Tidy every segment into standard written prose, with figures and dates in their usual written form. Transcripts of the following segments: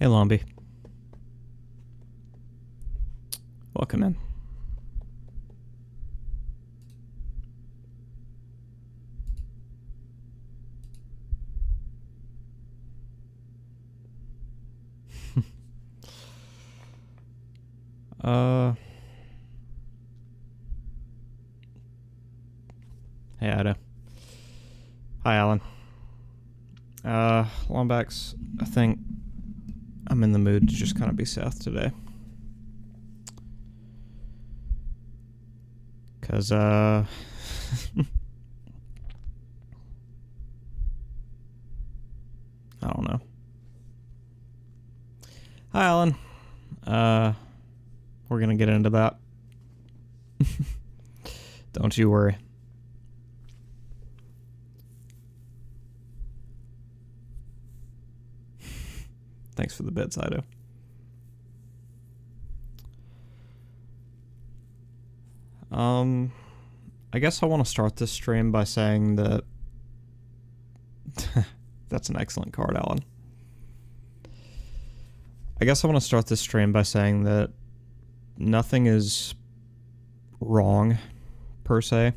Hey, Lombi. Welcome in. Hey, Ida. Hi, Alan. Lombax, I think I'm in the mood to just kind of be Seth today. Cause, I don't know. Hi, Alan. We're gonna get into that. Don't you worry. Thanks for the bits, Ido. I guess I want to start this stream by saying that that's an excellent card, Alan. I guess I want to start this stream by saying that nothing is wrong, per se.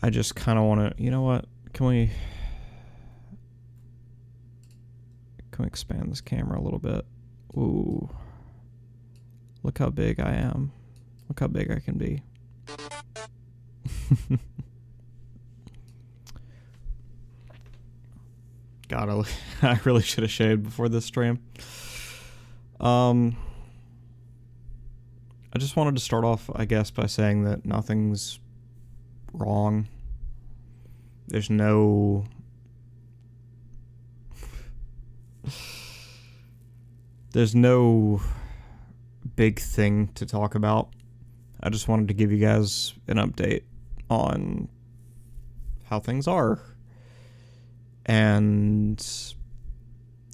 I just kind of want to, you know what? Can we expand this camera a little bit? Ooh. Look how big I am. Look how big I can be. God, I really should have shaved before this stream. I just wanted to start off, I guess, by saying that nothing's wrong. There's no... There's no big thing to talk about. I just wanted to give you guys an update on how things are and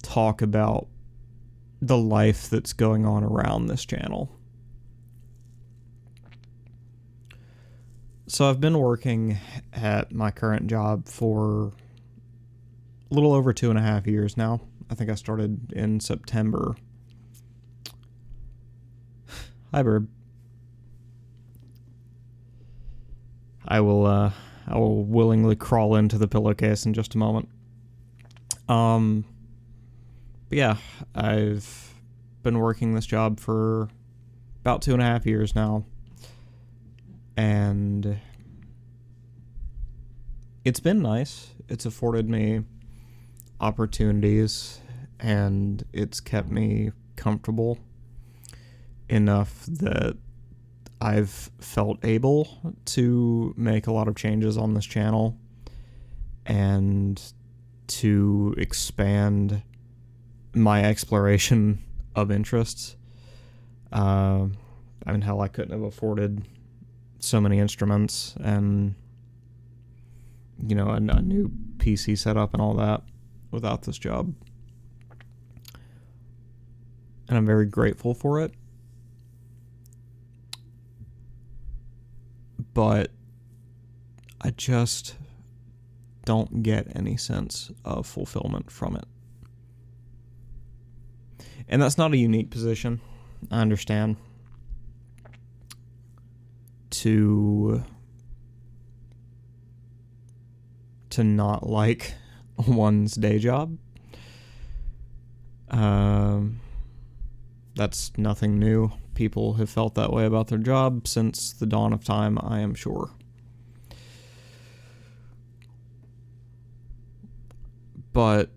talk about the life that's going on around this channel. So I've been working at my current job for a little over 2.5 years now. I think I started in September. Hi, Bird. I will willingly crawl into the pillowcase in just a moment. But yeah, I've been working this job for about 2.5 years now, and it's been nice. It's afforded me opportunities, and it's kept me comfortable enough that I've felt able to make a lot of changes on this channel and to expand my exploration of interests. I mean, hell, I couldn't have afforded so many instruments and, you know, a new PC setup and all that without this job. And I'm very grateful for it. But I just don't get any sense of fulfillment from it. And that's not a unique position, I understand. To not like one's day job. That's nothing new. People have felt that way about their job since the dawn of time, I am sure. But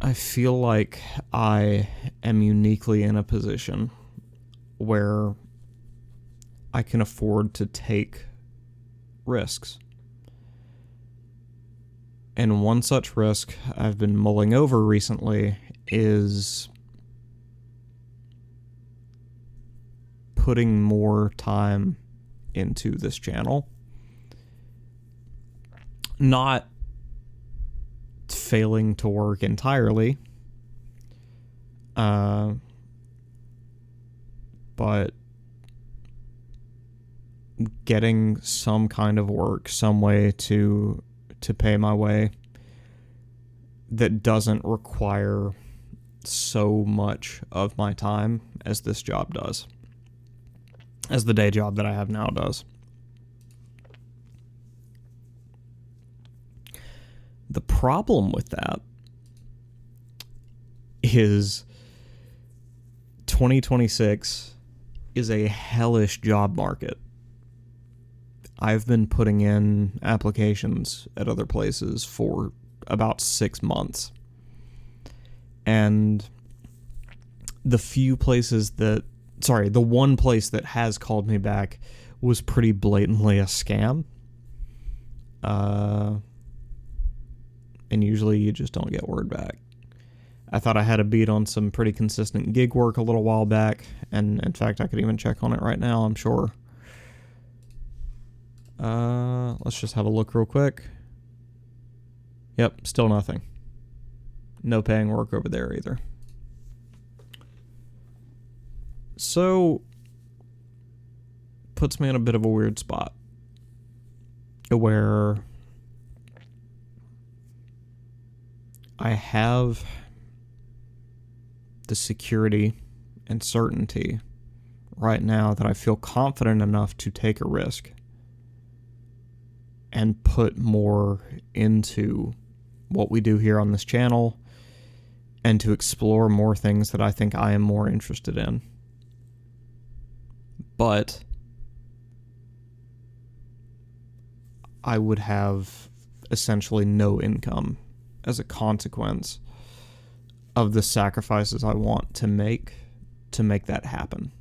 I feel like I am uniquely in a position where I can afford to take risks. And one such risk I've been mulling over recently is putting more time into this channel. Not failing to work entirely, but getting some kind of work, some way to pay my way, that doesn't require so much of my time as this job does, as the day job that I have now does. The problem with that is 2026 is a hellish job market. I've been putting in applications at other places for about 6 months. And the one place that has called me back was pretty blatantly a scam. And usually you just don't get word back. I thought I had a beat on some pretty consistent gig work a little while back, and in fact, I could even check on it right now, I'm sure. Let's just have a look real quick. Yep, still nothing. No paying work over there either. So, puts me in a bit of a weird spot where I have the security and certainty right now that I feel confident enough to take a risk and put more into what we do here on this channel and to explore more things that I think I am more interested in. But I would have essentially no income as a consequence of the sacrifices I want to make that happen.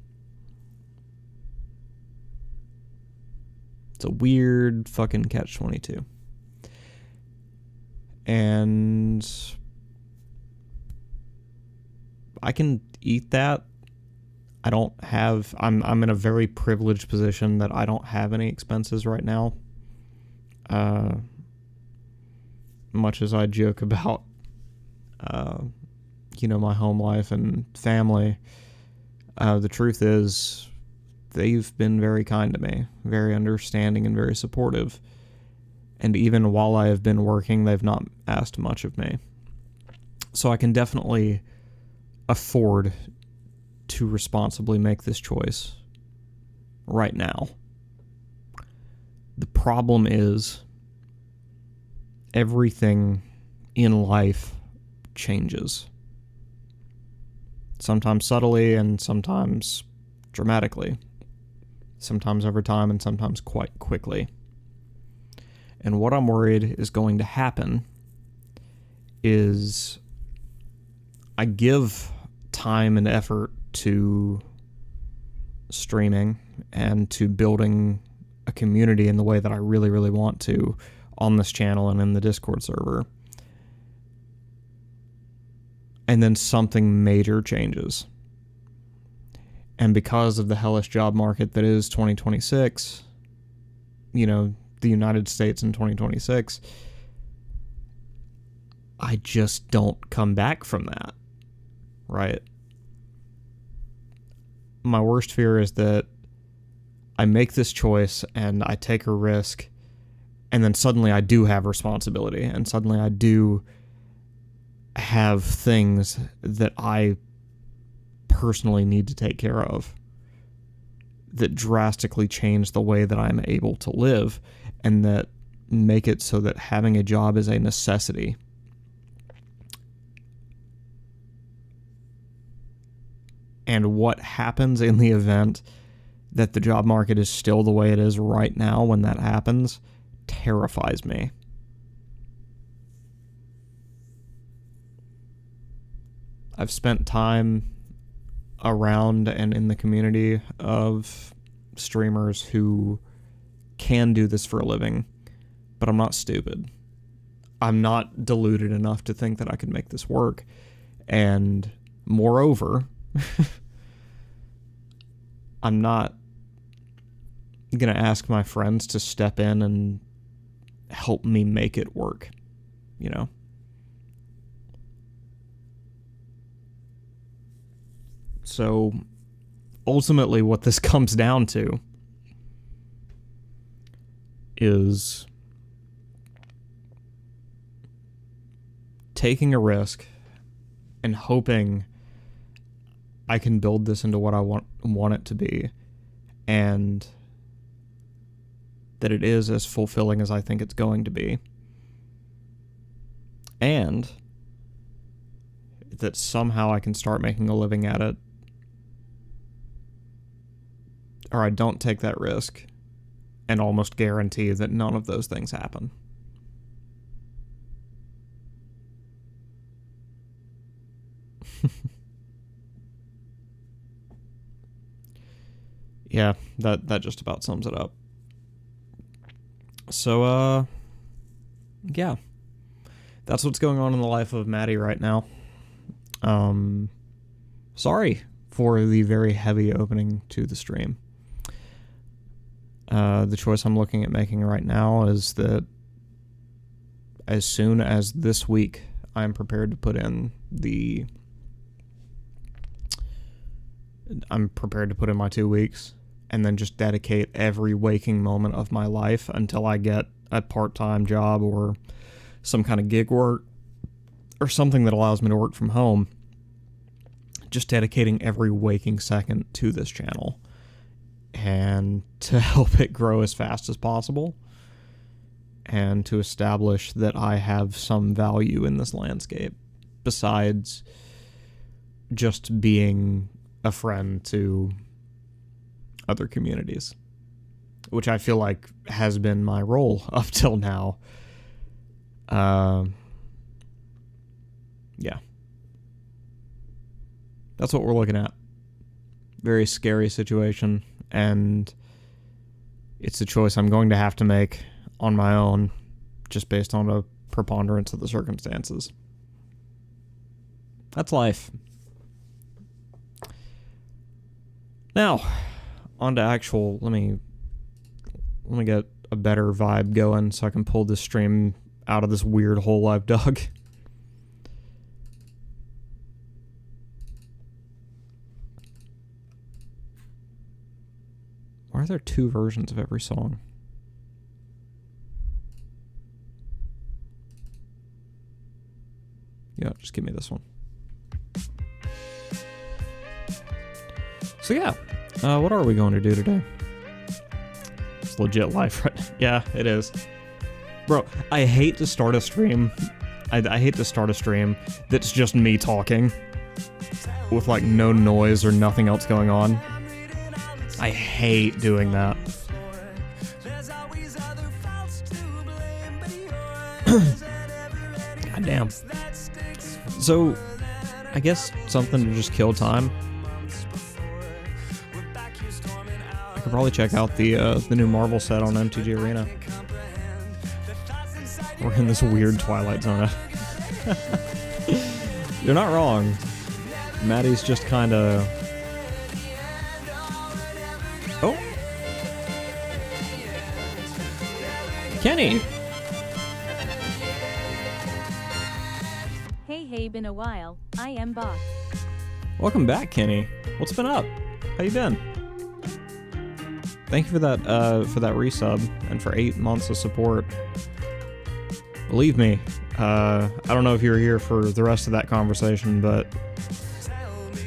It's a weird fucking catch-22. And I can eat that. I'm in a very privileged position that I don't have any expenses right now. Much as I joke about my home life and family, the truth is they've been very kind to me, very understanding and very supportive. And even while I have been working, they've not asked much of me. So I can definitely afford to responsibly make this choice right now. The problem is everything in life changes. Sometimes subtly and sometimes dramatically. Sometimes over time and sometimes quite quickly. And what I'm worried is going to happen is I give time and effort to streaming and to building a community in the way that I really, really want to on this channel and in the Discord server. And then something major changes. And because of the hellish job market that is 2026, the United States in 2026, I just don't come back from that, right? My worst fear is that I make this choice and I take a risk, and then suddenly I do have responsibility, and suddenly I do have things that I personally need to take care of that drastically change the way that I'm able to live and that make it so that having a job is a necessity. And what happens in the event that the job market is still the way it is right now when that happens terrifies me. I've spent time around and in the community of streamers who can do this for a living, but I'm not stupid. I'm not deluded enough to think that I could make this work. And moreover, I'm not going to ask my friends to step in and help me make it work, So ultimately what this comes down to is taking a risk and hoping I can build this into what I want it to be, and that it is as fulfilling as I think it's going to be, and that somehow I can start making a living at it, or I don't take that risk and almost guarantee that none of those things happen. Yeah, that just about sums it up. So, yeah. That's what's going on in the life of Maddie right now. Sorry for the very heavy opening to the stream. The choice I'm looking at making right now is that as soon as this week I'm prepared to put in my 2 weeks, and then just dedicate every waking moment of my life until I get a part-time job or some kind of gig work or something that allows me to work from home. Just dedicating every waking second to this channel and to help it grow as fast as possible and to establish that I have some value in this landscape besides just being a friend to other communities, which I feel like has been my role up till now. Yeah. That's what we're looking at. Very scary situation, and it's a choice I'm going to have to make on my own, just based on a preponderance of the circumstances. That's life. Now, on to actual, let me get a better vibe going so I can pull this stream out of this weird hole I've dug. Why are there 2 versions of every song? Yeah, just give me this one. So yeah, what are we going to do today? It's legit life, right? Yeah, it is. Bro, I hate to start a stream. I hate to start a stream that's just me talking with like no noise or nothing else going on. I hate doing that. God damn. So, I guess something to just kill time. I could probably check out the new Marvel set on MTG Arena. We're in this weird Twilight Zone. You're not wrong. Maddie's just kind of... Oh. Kenny. Hey, been a while. I am Bach. Welcome back, Kenny. What's been up? How you been? Thank you for that resub and for 8 months of support. Believe me, I don't know if you were here for the rest of that conversation, but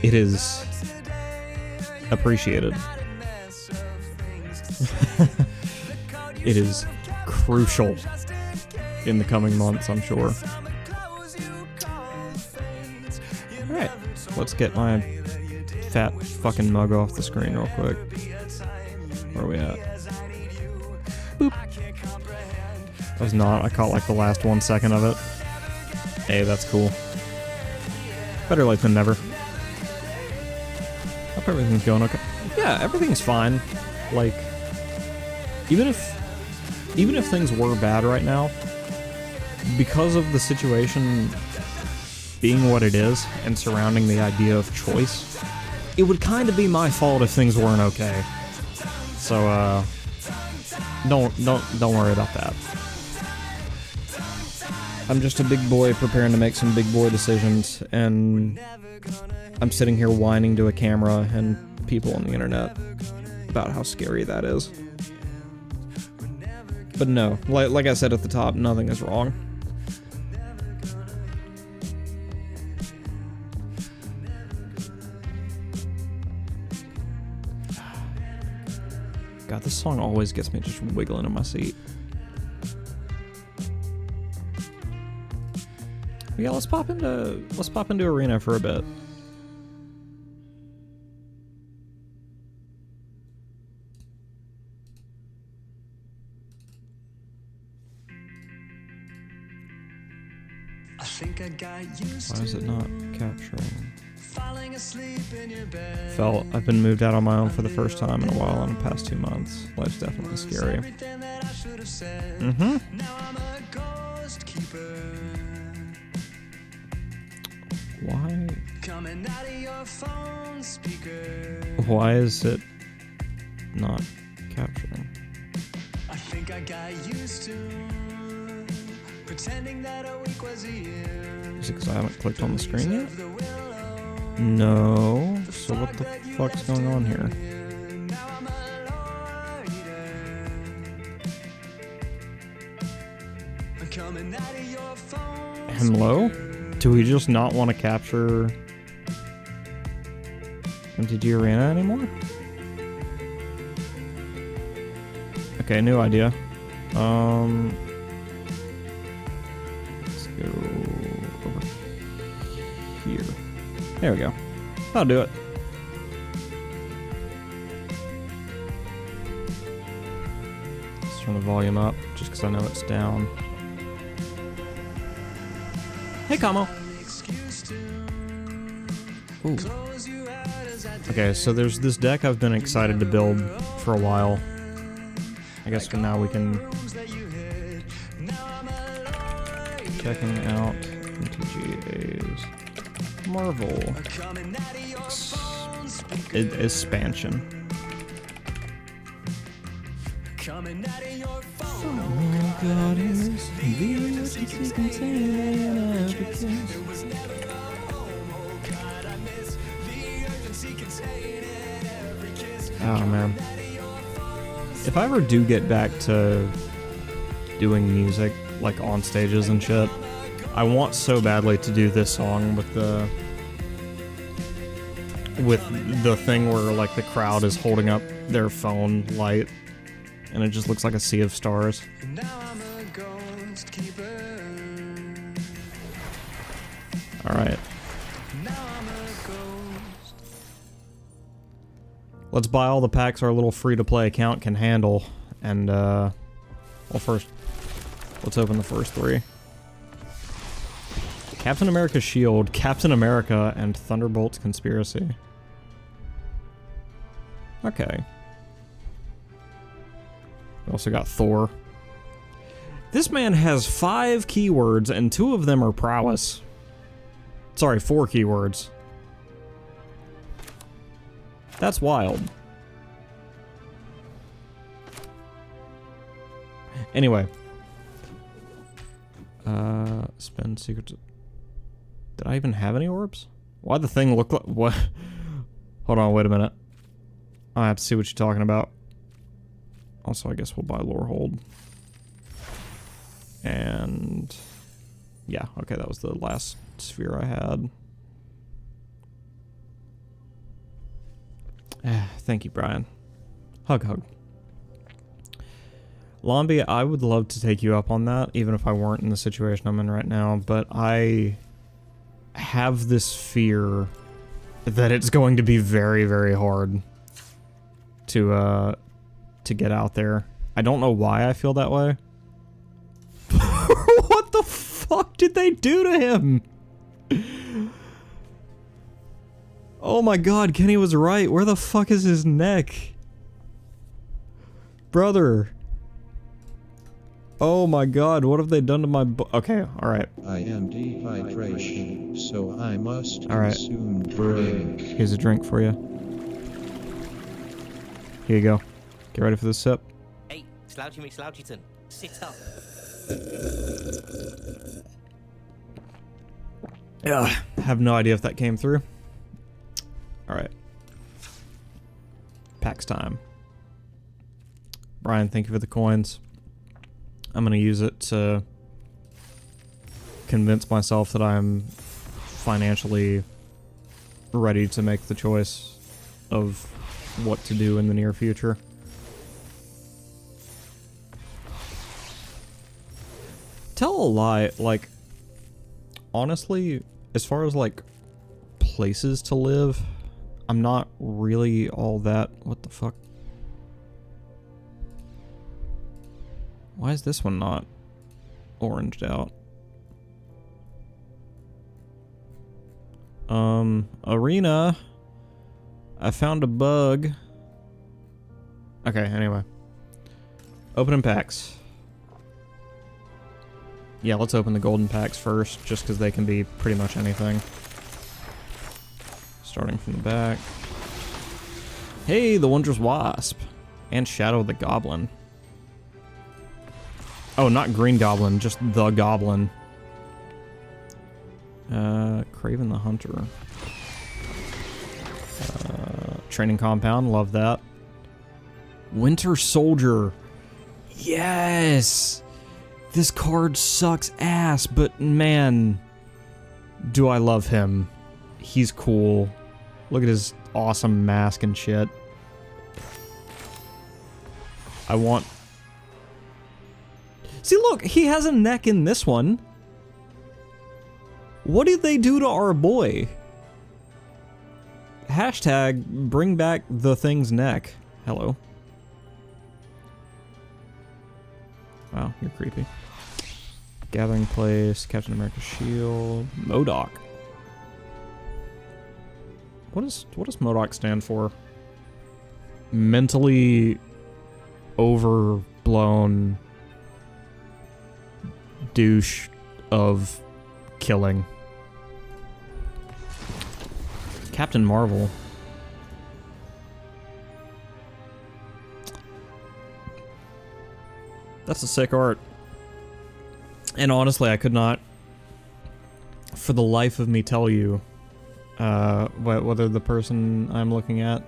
it is appreciated. It is crucial in the coming months, I'm sure. Alright, let's get my fat fucking mug off the screen real quick. Where are we at? Boop. I was not. I caught like the last 1 second of it. Hey, that's cool. Better late than never. Hope everything's going okay. Yeah, everything's fine. Like, even if things were bad right now, because of the situation being what it is and surrounding the idea of choice, it would kind of be my fault if things weren't okay. So, don't worry about that. I'm just a big boy preparing to make some big boy decisions, and I'm sitting here whining to a camera and people on the internet about how scary that is. But no, like I said at the top, nothing is wrong. God, this song always gets me just wiggling in my seat. Yeah, let's pop into Arena for a bit. Why is it not capturing? Felt I've been moved out on my own for the first time in a while in the past 2 months. Life's definitely scary. Why? Why is it not capturing? I think I got used to pretending that a week was a year. Is it because I haven't clicked on the screen yet? No. So what the fuck's going on here? Hello? Do we just not want to capture MTG Arena anymore? Okay, new idea. Let's go over here. There we go. That'll do it. Let's turn the volume up, just because I know it's down. Hey, Kamo. Ooh. Okay, so there's this deck I've been excited to build for a while. I guess for now we can... Checking out MTGA's Marvel expansion. Oh God, is the container oh man. If I ever do get back to doing music, like on stages and shit, I want so badly to do this song with the thing where like the crowd is holding up their phone light and it just looks like a sea of stars. Alright. Let's buy all the packs our little free-to-play account can handle, and, well, first, let's open the first 3. Captain America's Shield, Captain America, and Thunderbolt's Conspiracy. Okay. We also got Thor. This man has 5 keywords, and 2 of them are prowess. Sorry, 4 keywords. That's wild. Anyway. Spend secrets. Did I even have any orbs? Why'd the thing look like... What? Hold on, wait a minute. I have to see what you're talking about. Also, I guess we'll buy Lore Hold. And... yeah, okay, that was the last sphere I had. Thank you, Brian. Hug, hug. Lombi, I would love to take you up on that, even if I weren't in the situation I'm in right now, but I have this fear that it's going to be very, very hard to get out there. I don't know why I feel that way. What the fuck did they do to him? Oh my god, Kenny was right. Where the fuck is his neck? Brother. Oh my god, what have they done to my okay, alright. I am dehydration, so I must consume drink. Here's a drink for you. Here you go. Get ready for this sip. Hey, Slouchy McSlouchyton, sit up. Yeah, have no idea if that came through. Alright. Packs time. Brian, thank you for the coins. I'm gonna use it to convince myself that I'm financially ready to make the choice of what to do in the near future. tell a lie, like, honestly, as far as, like, places to live, I'm not really all that... What the fuck? Why is this one not oranged out? Arena. I found a bug. Okay, anyway. Opening packs. Yeah, let's open the golden packs first, just because they can be pretty much anything. Starting from the back. Hey, the Wondrous Wasp. And Shadow of the Goblin. Oh, not Green Goblin, just the Goblin. Craven the Hunter. Training Compound, love that. Winter Soldier. Yes! This card sucks ass, but man, do I love him. He's cool. Look at his awesome mask and shit. I want... See, look, he has a neck in this one. What did they do to our boy? Hashtag bring back the thing's neck. Hello. Wow, you're creepy. Gathering Place, Captain America's Shield, MODOK. What does MODOK stand for? Mentally overblown douche of killing. Captain Marvel. That's a sick art. And honestly, I could not, for the life of me, tell you whether the person I'm looking at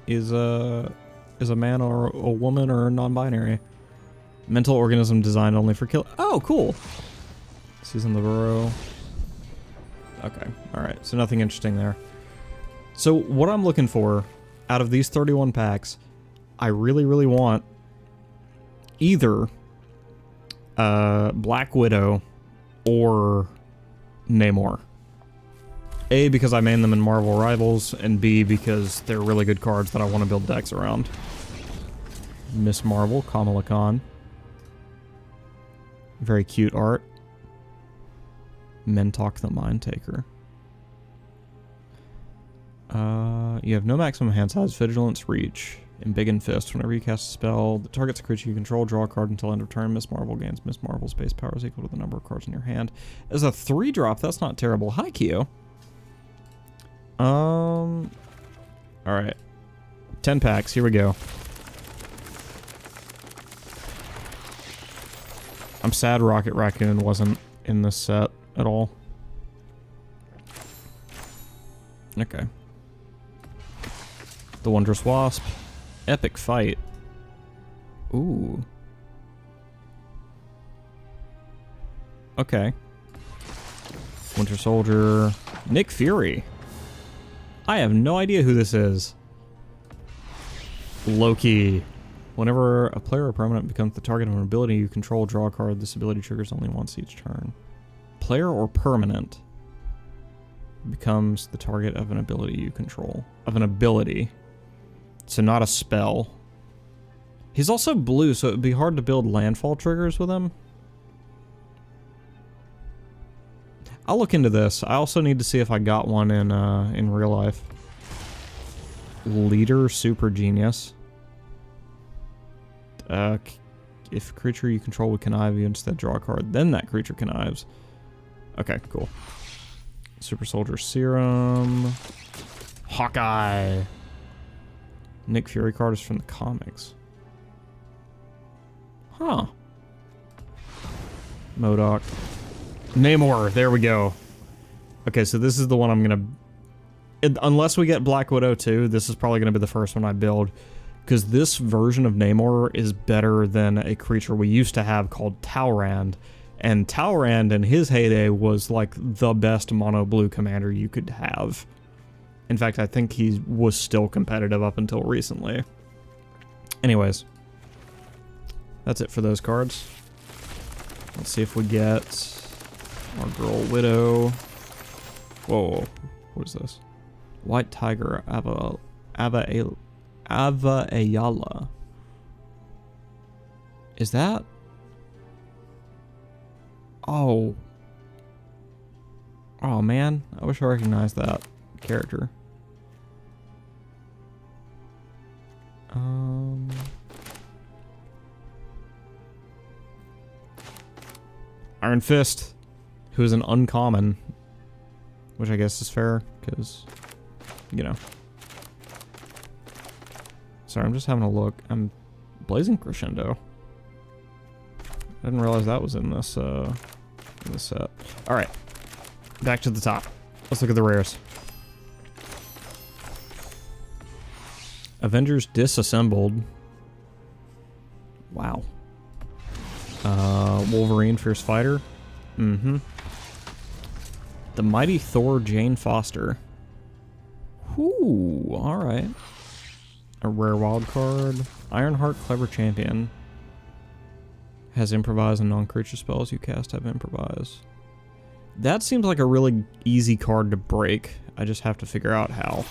is a man or a woman or non-binary. Mental organism designed only for kill. Oh, cool. Susan Livero. Okay, all right. So nothing interesting there. So what I'm looking for out of these 31 packs, I really, really want either Black Widow or Namor. A, because I main them in Marvel Rivals, and B, because they're really good cards that I want to build decks around. Miss Marvel, Kamala Khan. Very cute art. Mentok the Mind Taker. You have no maximum hand size, vigilance, reach, and big and fist. Whenever you cast a spell, the target's a creature you control, draw a card until end of turn. Miss Marvel gains Miss Marvel's base power is equal to the number of cards in your hand. As a 3-drop, that's not terrible. Hi, Kyo. Alright. 10 packs, here we go. I'm sad Rocket Raccoon wasn't in this set at all. Okay. The Wondrous Wasp. Epic Fight. Ooh. Okay. Winter Soldier. Nick Fury. I have no idea who this is. Loki. Whenever a player or permanent becomes the target of an ability you control, draw a card. This ability triggers only once each turn. Player or permanent becomes the target of an ability you control. Of an ability. So not a spell. He's also blue, so it would be hard to build landfall triggers with him. I'll look into this. I also need to see if I got one in real life. Leader Super Genius. If a creature you control would connive, you instead draw a card, then that creature connives. Okay, cool. Super Soldier Serum. Hawkeye. Nick Fury card is from the comics. Huh. MODOK. Namor, there we go. Okay, so this is the one I'm gonna... Unless we get Black Widow too, this is probably gonna be the first one I build. Because this version of Namor is better than a creature we used to have called Talrand. And Talrand in his heyday was like the best mono blue commander you could have. In fact, I think he was still competitive up until recently. Anyways. That's it for those cards. Let's see if we get our girl Widow. Whoa, what is this? White Tiger Ava Ayala. Is that? Oh. Oh man, I wish I recognized that character. Iron Fist, who is an uncommon, which I guess is fair, because, you know. Sorry, I'm just having a look. I'm Blazing Crescendo. I didn't realize that was in this set. Alright, back to the top. Let's look at the rares. Avengers Disassembled. Wow. Wolverine Fierce Fighter. Mm-hmm. The Mighty Thor Jane Foster. Whoo, alright. A rare wild card. Ironheart Clever Champion. Has improvise and non-creature spells you cast have improvise. That seems like a really easy card to break. I just have to figure out how.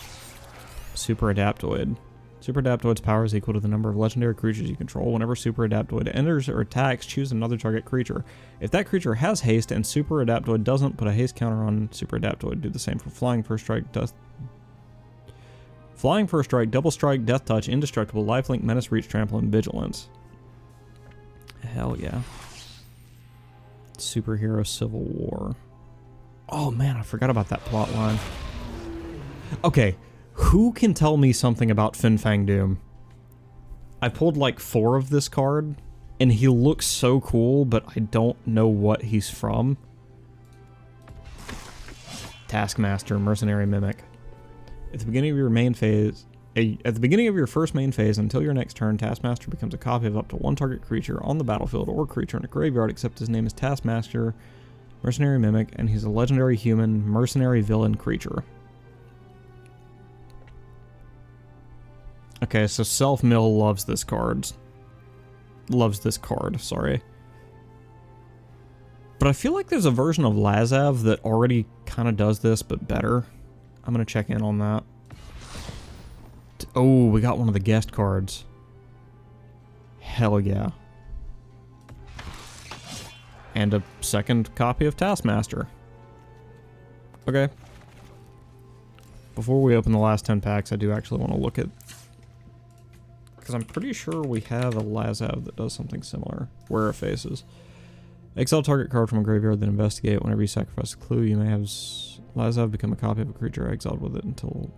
Super Adaptoid. Super Adaptoid's power is equal to the number of legendary creatures you control. Whenever Super Adaptoid enters or attacks, choose another target creature. If that creature has haste and Super Adaptoid doesn't, put a haste counter on Super Adaptoid. Do the same for Flying First Strike, Double Strike, Death Touch, Indestructible, Lifelink, Menace, Reach, Trample, and Vigilance. Hell yeah. Superhero Civil War. Oh man, I forgot about that plot line. Okay. Who can tell me something about Fin Fang Doom? I pulled like 4 of this card, and he looks so cool, but I don't know what he's from. Taskmaster, Mercenary Mimic. At the beginning of your main phase, at the beginning of your first main phase until your next turn, Taskmaster becomes a copy of up to 1 target creature on the battlefield or creature in a graveyard, except his name is Taskmaster, Mercenary Mimic, and he's a legendary human, mercenary villain creature. Okay, so Self-Mill loves this card. Sorry. But I feel like there's a version of Lazav that already kind of does this, but better. I'm going to check in on that. Oh, we got one of the guest cards. Hell yeah. And a second copy of Taskmaster. Okay. Before we open the last 10 packs, I do actually want to look at... because I'm pretty sure we have a Lazav that does something similar. Wearer Faces. Exile target card from a graveyard, then investigate. Whenever you sacrifice a clue, you may have Lazav become a copy of a creature exiled with it until...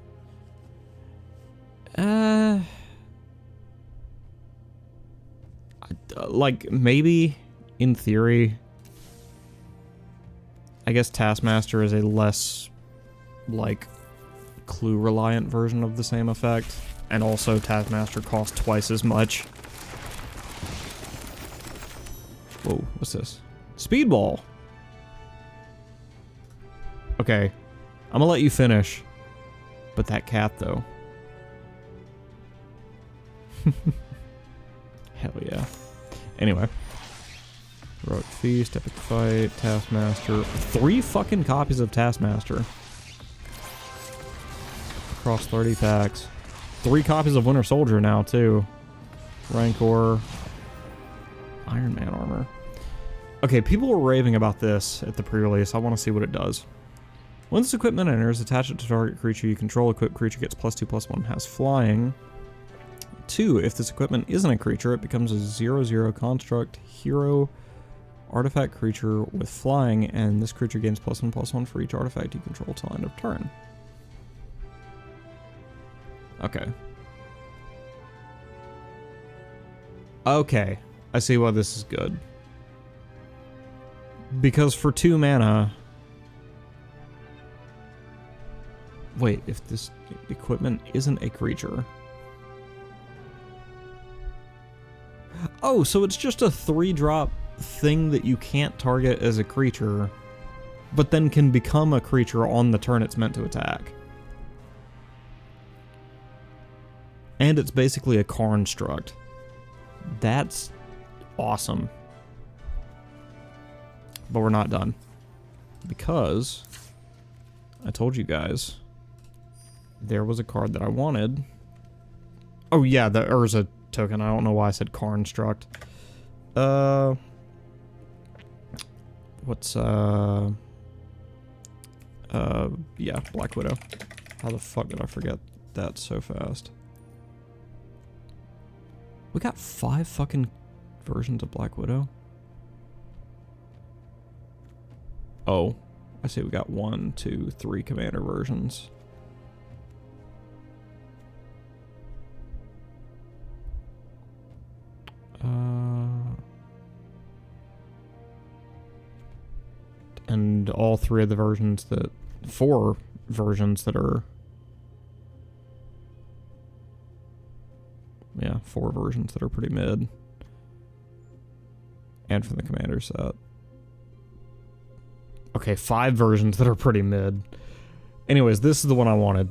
like, maybe, in theory, I guess Taskmaster is a less, like, clue-reliant version of the same effect. And also, Taskmaster costs twice as much. Whoa, what's this? Speedball! Okay, I'm gonna let you finish. But that cat, though. Hell yeah. Anyway. Heroic Feast, Epic Fight, Taskmaster. 3 fucking copies of Taskmaster. Across 30 packs. 3 copies of Winter Soldier now, too. Rancor. Iron Man armor. Okay, people were raving about this at the pre-release. I want to see what it does. When this equipment enters, attach it to target creature you control. Equipped creature gets +2/+1, has flying. 2, if this equipment isn't a creature, it becomes a 0/0 construct hero artifact creature with flying, and this creature gains +1/+1 for each artifact you control till end of turn. Okay. Okay, I see why this is good. Because for 2 mana... Wait, if this equipment isn't a creature... Oh, so it's just a 3-drop thing that you can't target as a creature, but then can become a creature on the turn it's meant to attack. And it's basically a construct. That's awesome. But we're not done. Because I told you guys there was a card that I wanted. Oh yeah, the Urza token. I don't know why I said Construct. What's yeah, Black Widow. How the fuck did I forget that so fast? We got 5 fucking versions of Black Widow. Oh, I see we got 1, 2, 3 commander versions. And all 3 of the versions that... 4 versions that are... Yeah, 4 versions that are pretty mid. And from the commander set. Okay, 5 versions that are pretty mid. Anyways, this is the one I wanted.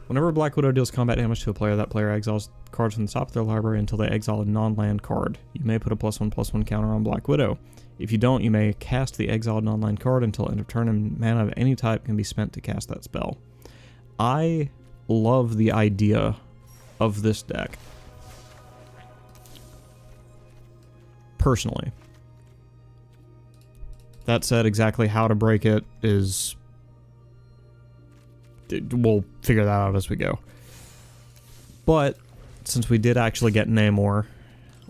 Whenever Black Widow deals combat damage to a player, that player exiles cards from the top of their library until they exile a non-land card. You may put a +1/+1 counter on Black Widow. If you don't, you may cast the exiled non-land card until end of turn, and mana of any type can be spent to cast that spell. I love the idea of this deck. Personally. That said, exactly how to break it is... We'll figure that out as we go. But, since we did actually get Namor,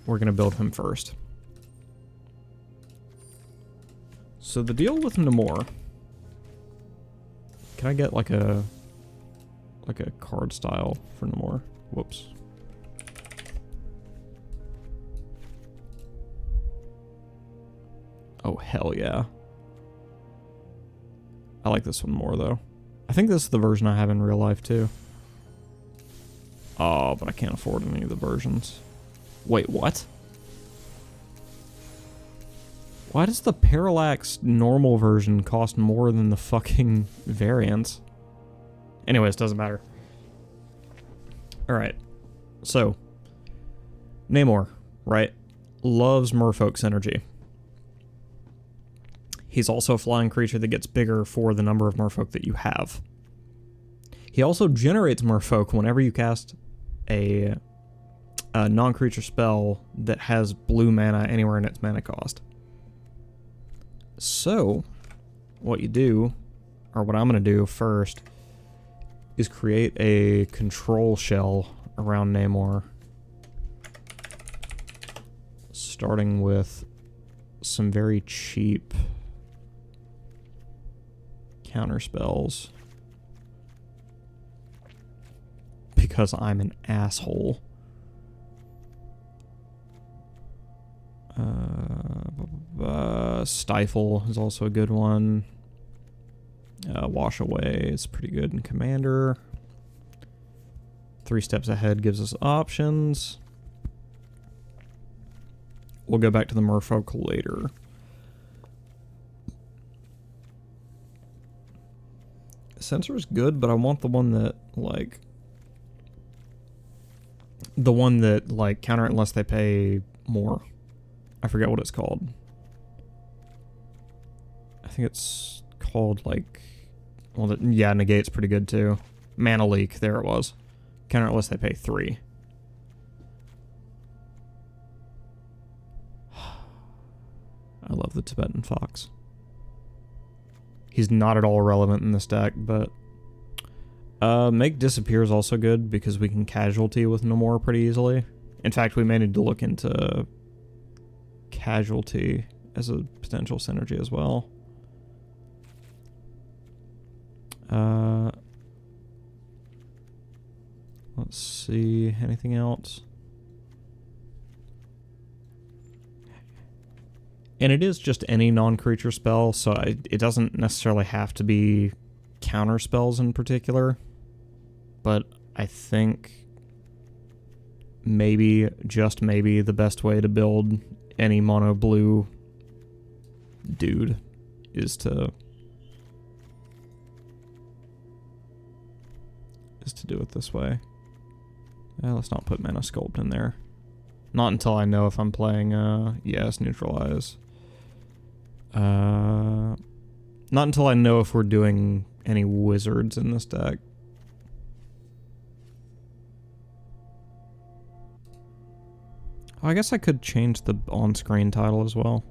we're going to build him first. So the deal with Namor... Can I get like a card style for Namor? Whoops. Oh, hell yeah. I like this one more, though. I think this is the version I have in real life, too. Oh, but I can't afford any of the versions. Wait, what? Why does the Parallax normal version cost more than the fucking variants? Anyways, doesn't matter. Alright. So. Namor, right? Loves Merfolk's energy. He's also a flying creature that gets bigger for the number of merfolk that you have. He also generates merfolk whenever you cast a non-creature spell that has blue mana anywhere in its mana cost. So, what you do, or what I'm going to do first, is create a control shell around Namor. Starting with some very cheap counter spells. Because I'm an asshole. Stifle is also a good one. Wash Away is pretty good in Commander. 3 steps ahead gives us options. We'll go back to the Merfolk later. Sensor is good, but I want the one that, like... The one that, like, counter it unless they pay more. I forget what it's called. I think it's called, like... Well, yeah, Negate's pretty good, too. Mana Leak, there it was. Counter it unless they pay 3. I love the Tibetan Fox. He's not at all relevant in this deck, but... Make Disappear is also good, because we can Casualty with Namor pretty easily. In fact, we may need to look into Casualty as a potential synergy as well. Let's see, anything else? And it is just any non-creature spell, so it doesn't necessarily have to be counter spells in particular. But I think maybe, just maybe, the best way to build any mono blue dude is to do it this way. Let's not put Mana Sculpt in there. Not until I know if I'm playing, yes, Neutralize. Not until I know if we're doing any wizards in this deck. Oh, I guess I could change the on-screen title as well.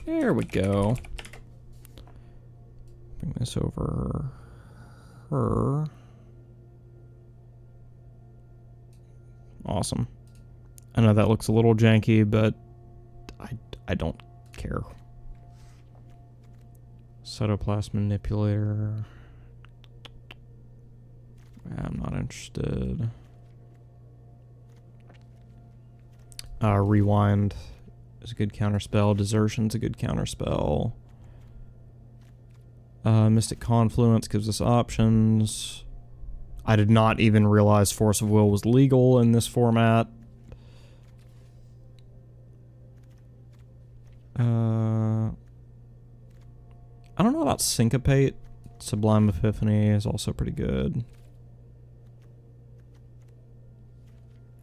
There we go. Bring this over her. Awesome. I know that looks a little janky, but I don't care. Cytoplasm manipulator. I'm not interested. Rewind is a good counterspell. Desertion's a good counterspell. Mystic Confluence gives us options. I did not even realize Force of Will was legal in this format. I don't know about Syncopate. Sublime Epiphany is also pretty good.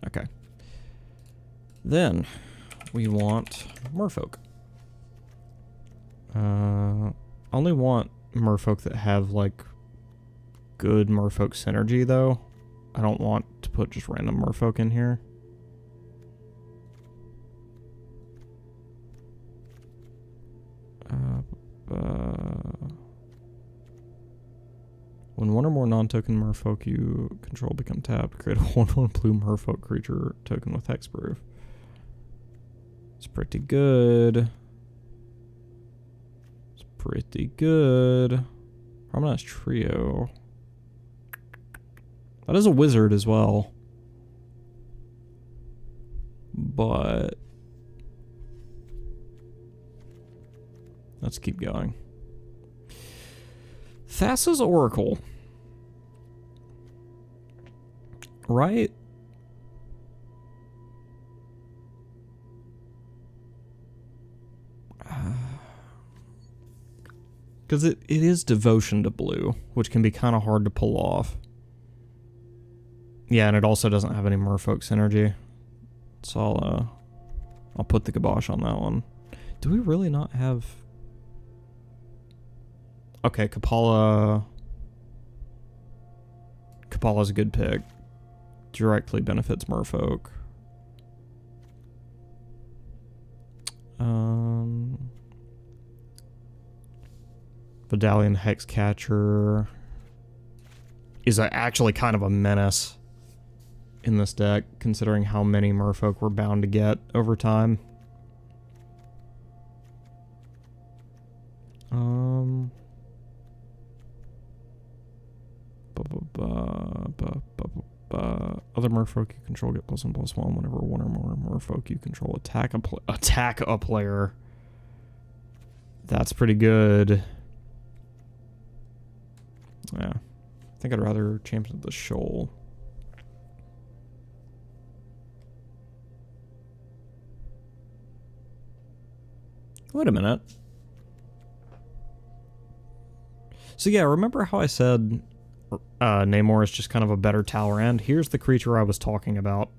Okay. Then we want Merfolk. Only want Merfolk that have like good Merfolk synergy though. I don't want to put just random Merfolk in here. When one or more non-token Merfolk you control become tapped, create a 1/1 blue Merfolk creature token with hexproof. It's pretty good. It's pretty good. Harmonized Trio. That is a wizard as well. But let's keep going. Thassa's Oracle. Right? Because it is devotion to blue, which can be kind of hard to pull off. Yeah, and it also doesn't have any Merfolk synergy. So I'll put the kibosh on that one. Do we really not have... Okay, Kapala... Kapala's a good pick. Directly benefits Merfolk. Vidalian Hexcatcher is actually kind of a menace in this deck, considering how many Merfolk we're bound to get over time. Other Merfolk you control get +1/+1 whenever one or more Merfolk you control attack a player. That's pretty good. Yeah, I think I'd rather champion the Shoal. Wait a minute. So yeah, remember how I said Namor is just kind of a better Tower End? Here's the creature I was talking about.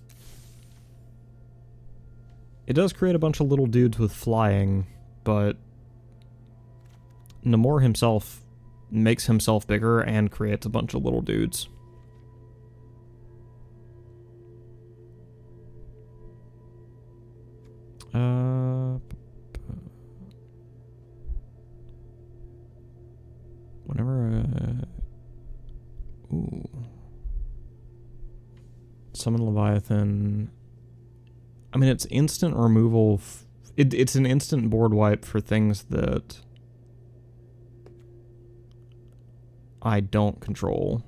It does create a bunch of little dudes with flying, but Namor himself makes himself bigger and creates a bunch of little dudes. Whenever ooh. Summon Leviathan. I mean, it's instant removal. It's an instant board wipe for things that I don't control.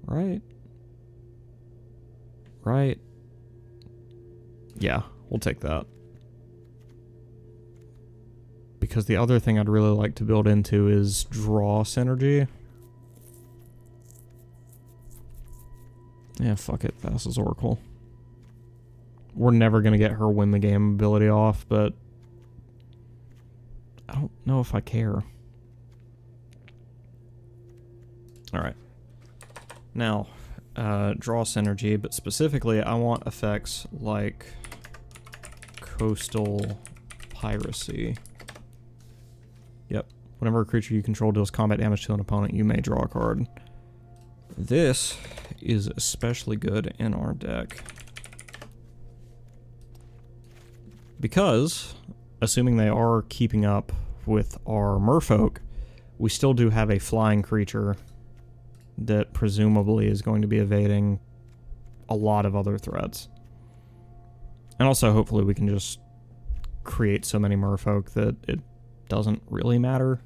Right? Right? Yeah, we'll take that. Because the other thing I'd really like to build into is draw synergy. Yeah, fuck it. Thassa's Oracle. We're never going to get her win the game ability off, but I don't know if I care. Alright. Now, draw synergy, but specifically I want effects like coastal piracy. Yep. Whenever a creature you control deals combat damage to an opponent, you may draw a card. This is especially good in our deck. Because, assuming they are keeping up with our merfolk, we still do have a flying creature that presumably is going to be evading a lot of other threats. And also, hopefully, we can just create so many merfolk that it doesn't really matter.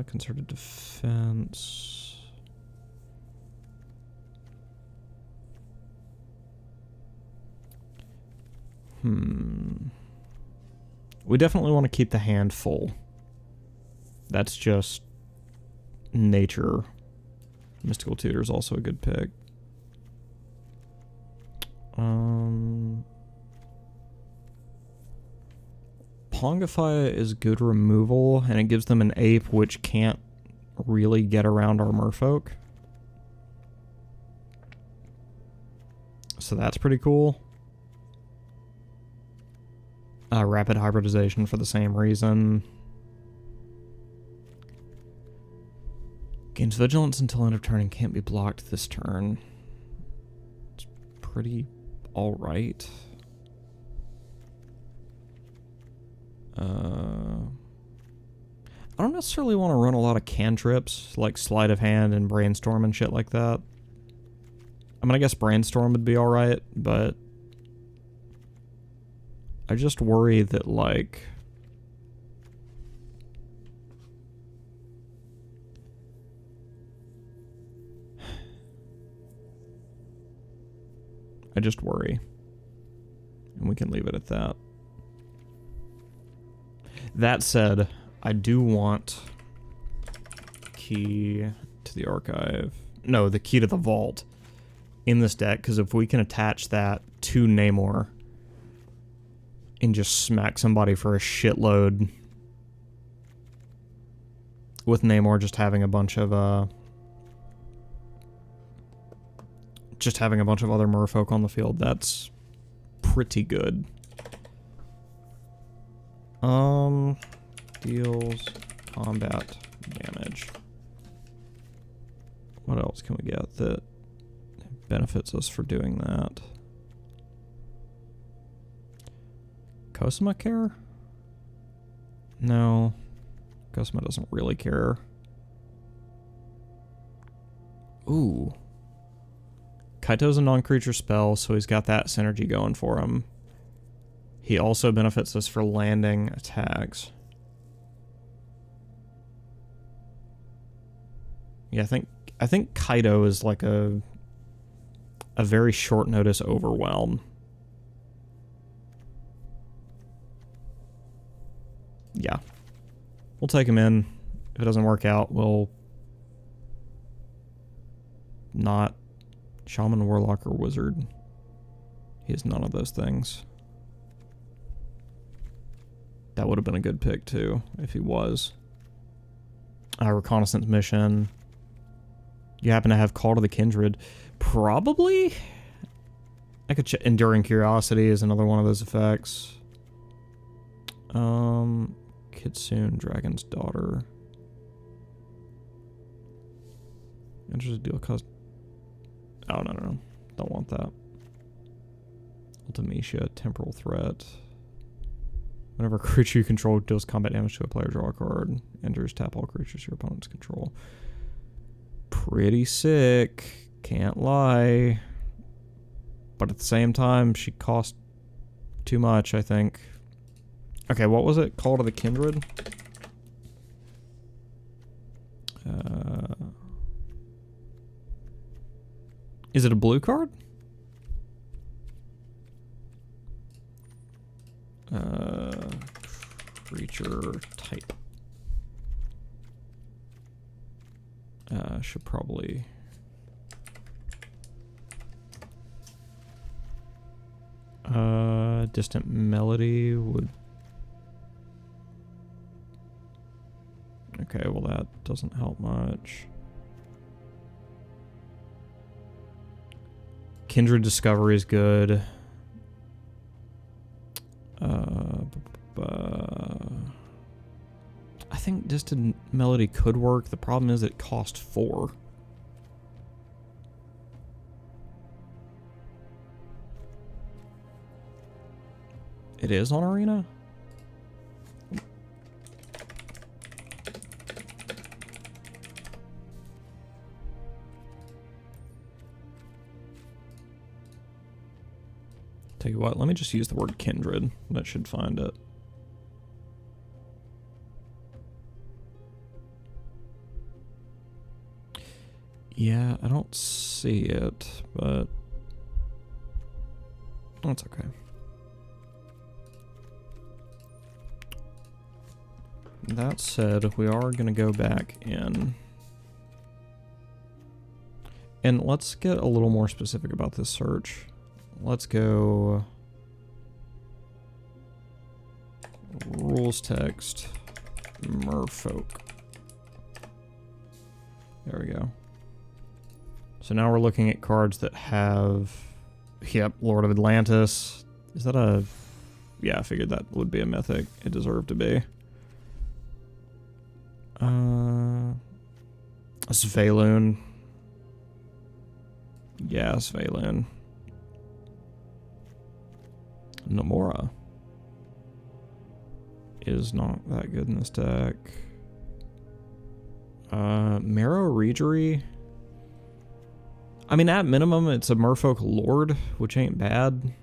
Concerted defense. We definitely want to keep the hand full. That's just nature. Mystical Tutor is also a good pick. Pongify is good removal, and it gives them an ape which can't really get around our merfolk. So that's pretty cool. Rapid hybridization for the same reason. Gains vigilance until end of turn and can't be blocked this turn. It's pretty alright. I don't necessarily want to run a lot of cantrips, like Sleight of Hand and Brainstorm and shit like that. I mean, I guess Brainstorm would be alright, but I just worry that, like, I just worry. And we can leave it at that. That said, I do want key to the archive. No, the key to the vault in this deck, because if we can attach that to Namor and just smack somebody for a shitload, with Namor just having a bunch of other merfolk on the field, that's pretty good. Deals combat damage. What else can we get that benefits us for doing that? Cosima care? No. Cosima doesn't really care. Ooh. Kaito's a non-creature spell, so he's got that synergy going for him. He also benefits us for landing attacks. Yeah, I think Kaito is like a very short notice overwhelm. Yeah. We'll take him in. If it doesn't work out, we'll not Shaman, Warlock, or Wizard. He has none of those things. That would have been a good pick, too, if he was. Reconnaissance mission. You happen to have Call to the Kindred. Probably? I could check. Enduring Curiosity is another one of those effects. Kitsune, Dragon's Daughter. Enters a deal cost. Oh, no. Don't want that. Ultimecia, Temporal Threat. Whenever a creature you control deals combat damage to a player, draw a card. Enters, tap all creatures your opponents control. Pretty sick. Can't lie. But at the same time, she cost too much, I think. Okay, what was it? Call to the Kindred? Is it a blue card? Creature type. Should probably... Distant Melody would... Okay, well that doesn't help much. Kindred Discovery is good. I think Distant Melody could work. The problem is it cost 4. It is on Arena? Tell you what, let me just use the word kindred. That should find it. Yeah, I don't see it, but that's okay. That said, we are going to go back in. And let's get a little more specific about this search. Let's go rules text merfolk. There we go. So now we're looking at cards that have, yep, Lord of Atlantis. Is that a, yeah, I figured that would be a mythic. It deserved to be. Svaloon. Yeah, Svaloon. Nomura is not that good in this deck. Marrow Regery. I mean, at minimum, it's a Merfolk Lord, which ain't bad.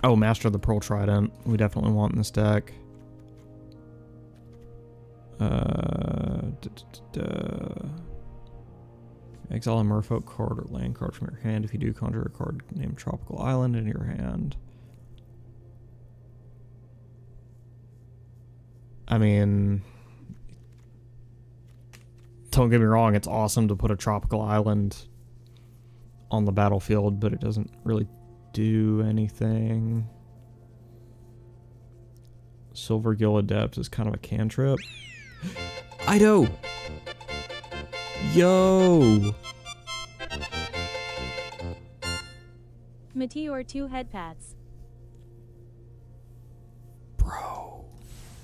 Oh, Master of the Pearl Trident. We definitely want in this deck. Exile a Merfolk card or land card from your hand. If you do, conjure a card named Tropical Island in your hand. I mean, don't get me wrong, it's awesome to put a tropical island on the battlefield, but it doesn't really do anything. Silver Gill Adept is kind of a cantrip. Ido! Yo! Meteor 2 head pats. Bro.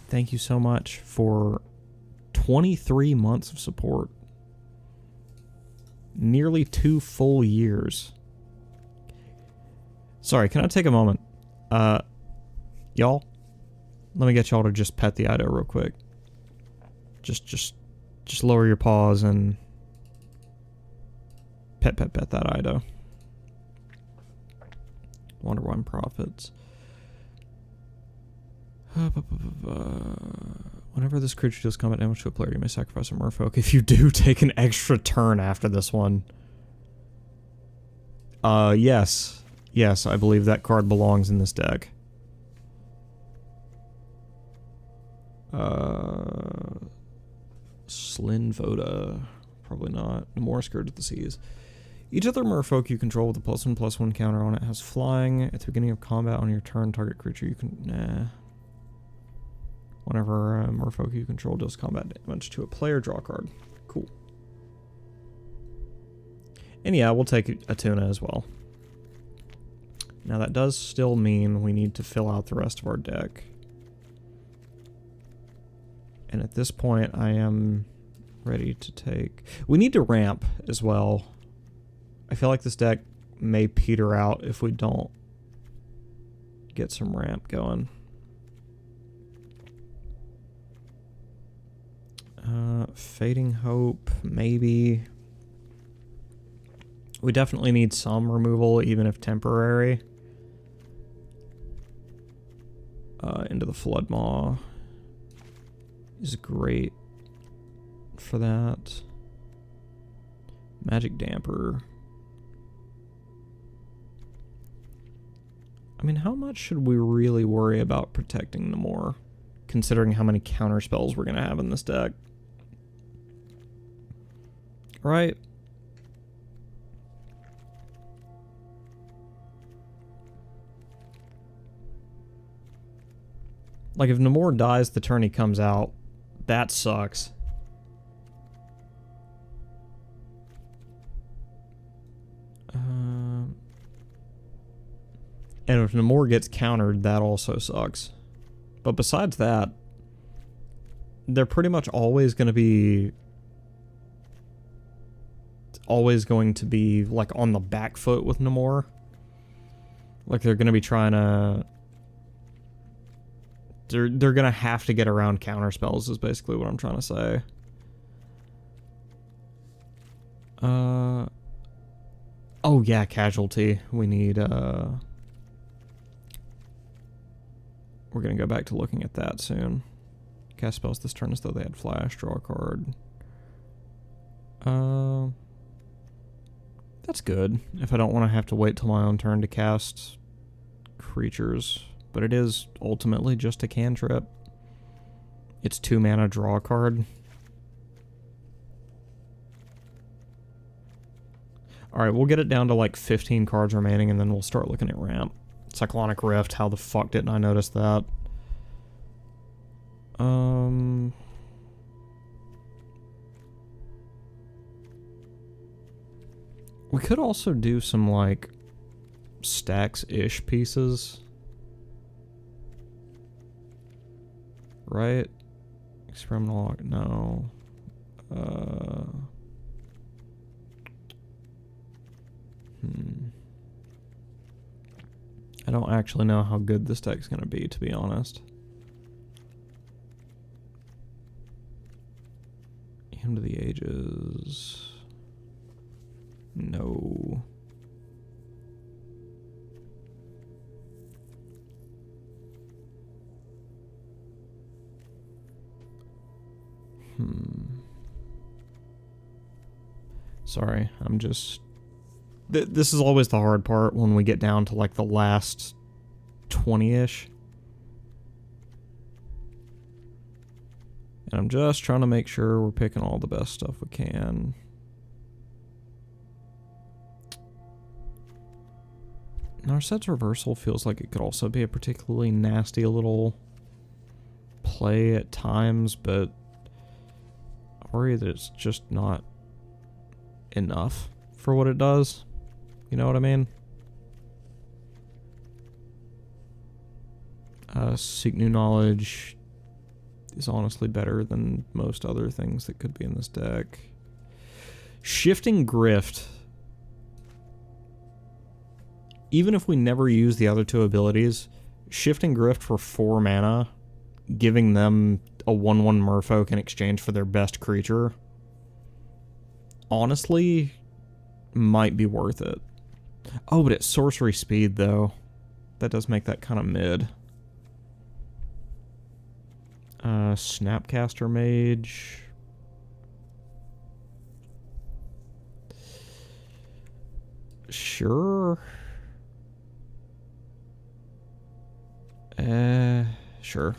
Thank you so much for 23 months of support. Nearly 2 full years. Sorry, can I take a moment? Y'all, let me get y'all to just pet the Ido real quick. Just lower your paws and pet that Ido. Wonder Wine Profits. Whenever this creature deals combat damage to a player, you may sacrifice a merfolk. If you do, take an extra turn after this one. Yes. Yes, I believe that card belongs in this deck. Slyn Voda. Probably not. More Scourge of the Seas. Each other merfolk you control with a +1/+1 counter on it has flying. At the beginning of combat on your turn, target creature you can... Nah. Whenever a merfolk you control deals combat damage to a player, draw a card. Cool. And yeah, we'll take a tuna as well. Now that does still mean we need to fill out the rest of our deck. And at this point, I am ready to take... We need to ramp as well. I feel like this deck may peter out if we don't get some ramp going. Fading Hope, maybe. We definitely need some removal, even if temporary. Into the Flood Maw is great for that. Magic Damper. I mean, how much should we really worry about protecting Namor, considering how many counter spells we're going to have in this deck? Right? Like, if Namor dies the turn he comes out, that sucks. And if Namor gets countered, that also sucks. But besides that, they're pretty much always going to be... like, on the back foot with Namor. Like, they're going to be trying to... They're going to have to get around counter spells is basically what I'm trying to say. Oh yeah, casualty. We need, we're gonna go back to looking at that soon. Cast spells this turn as though they had flash. Draw a card. That's good. If I don't want to have to wait till my own turn to cast creatures. But it is ultimately just a cantrip. It's 2 mana, draw a card. Alright, we'll get it down to like 15 cards remaining and then we'll start looking at ramp. Cyclonic Rift, how the fuck didn't I notice that? We could also do some like stacks-ish pieces. Right? Experimental, no. I don't actually know how good this deck's gonna be, to be honest. Hymn to the Ages. No. Sorry, I'm just... This is always the hard part when we get down to like the last 20-ish. And I'm just trying to make sure we're picking all the best stuff we can. Narset's Reversal feels like it could also be a particularly nasty little play at times, but I worry that it's just not enough for what it does. You know what I mean? Seek New Knowledge is honestly better than most other things that could be in this deck. Shifting Grift. Even if we never use the other 2 abilities, Shifting Grift for 4 mana, giving them a 1/1 merfolk in exchange for their best creature, honestly, might be worth it. Oh, but it's sorcery speed, though. That does make that kind of mid. Snapcaster Mage. Sure. Sure.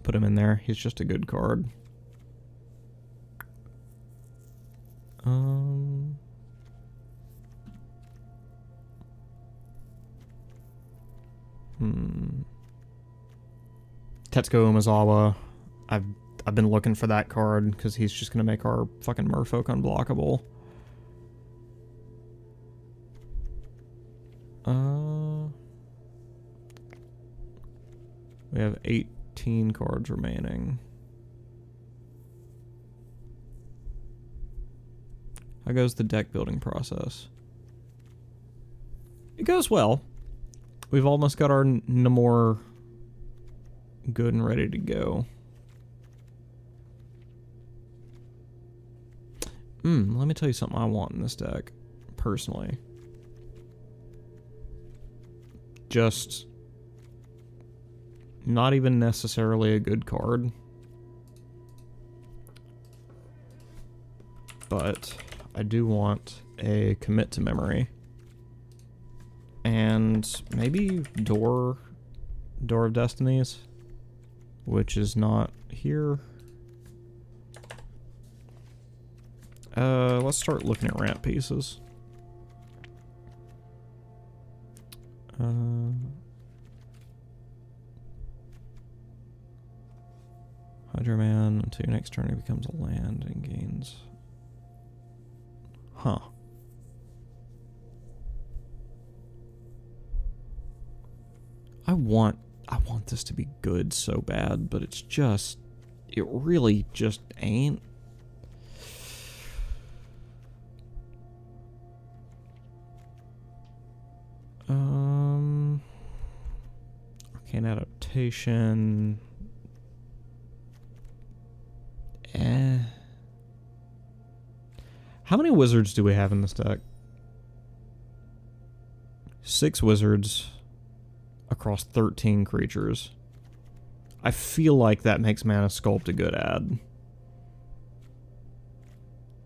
Put him in there. He's just a good card. Tetsuko Umezawa. I've been looking for that card because he's just gonna make our fucking merfolk unblockable. We have 18 cards remaining. How goes the deck building process? It goes well. We've almost got our Namor good and ready to go. Let me tell you something I want in this deck, personally. Just not even necessarily a good card, but I do want a Commit to Memory. And maybe Door of Destinies, which is not here. Let's start looking at ramp pieces. Hydro Man until your next turn it becomes a land and gains. Huh. I want this to be good so bad, but it's just, it really just ain't. Arcane adaptation. How many wizards do we have in this deck? 6 wizards across 13 creatures. I feel like that makes Mana Sculpt a good add.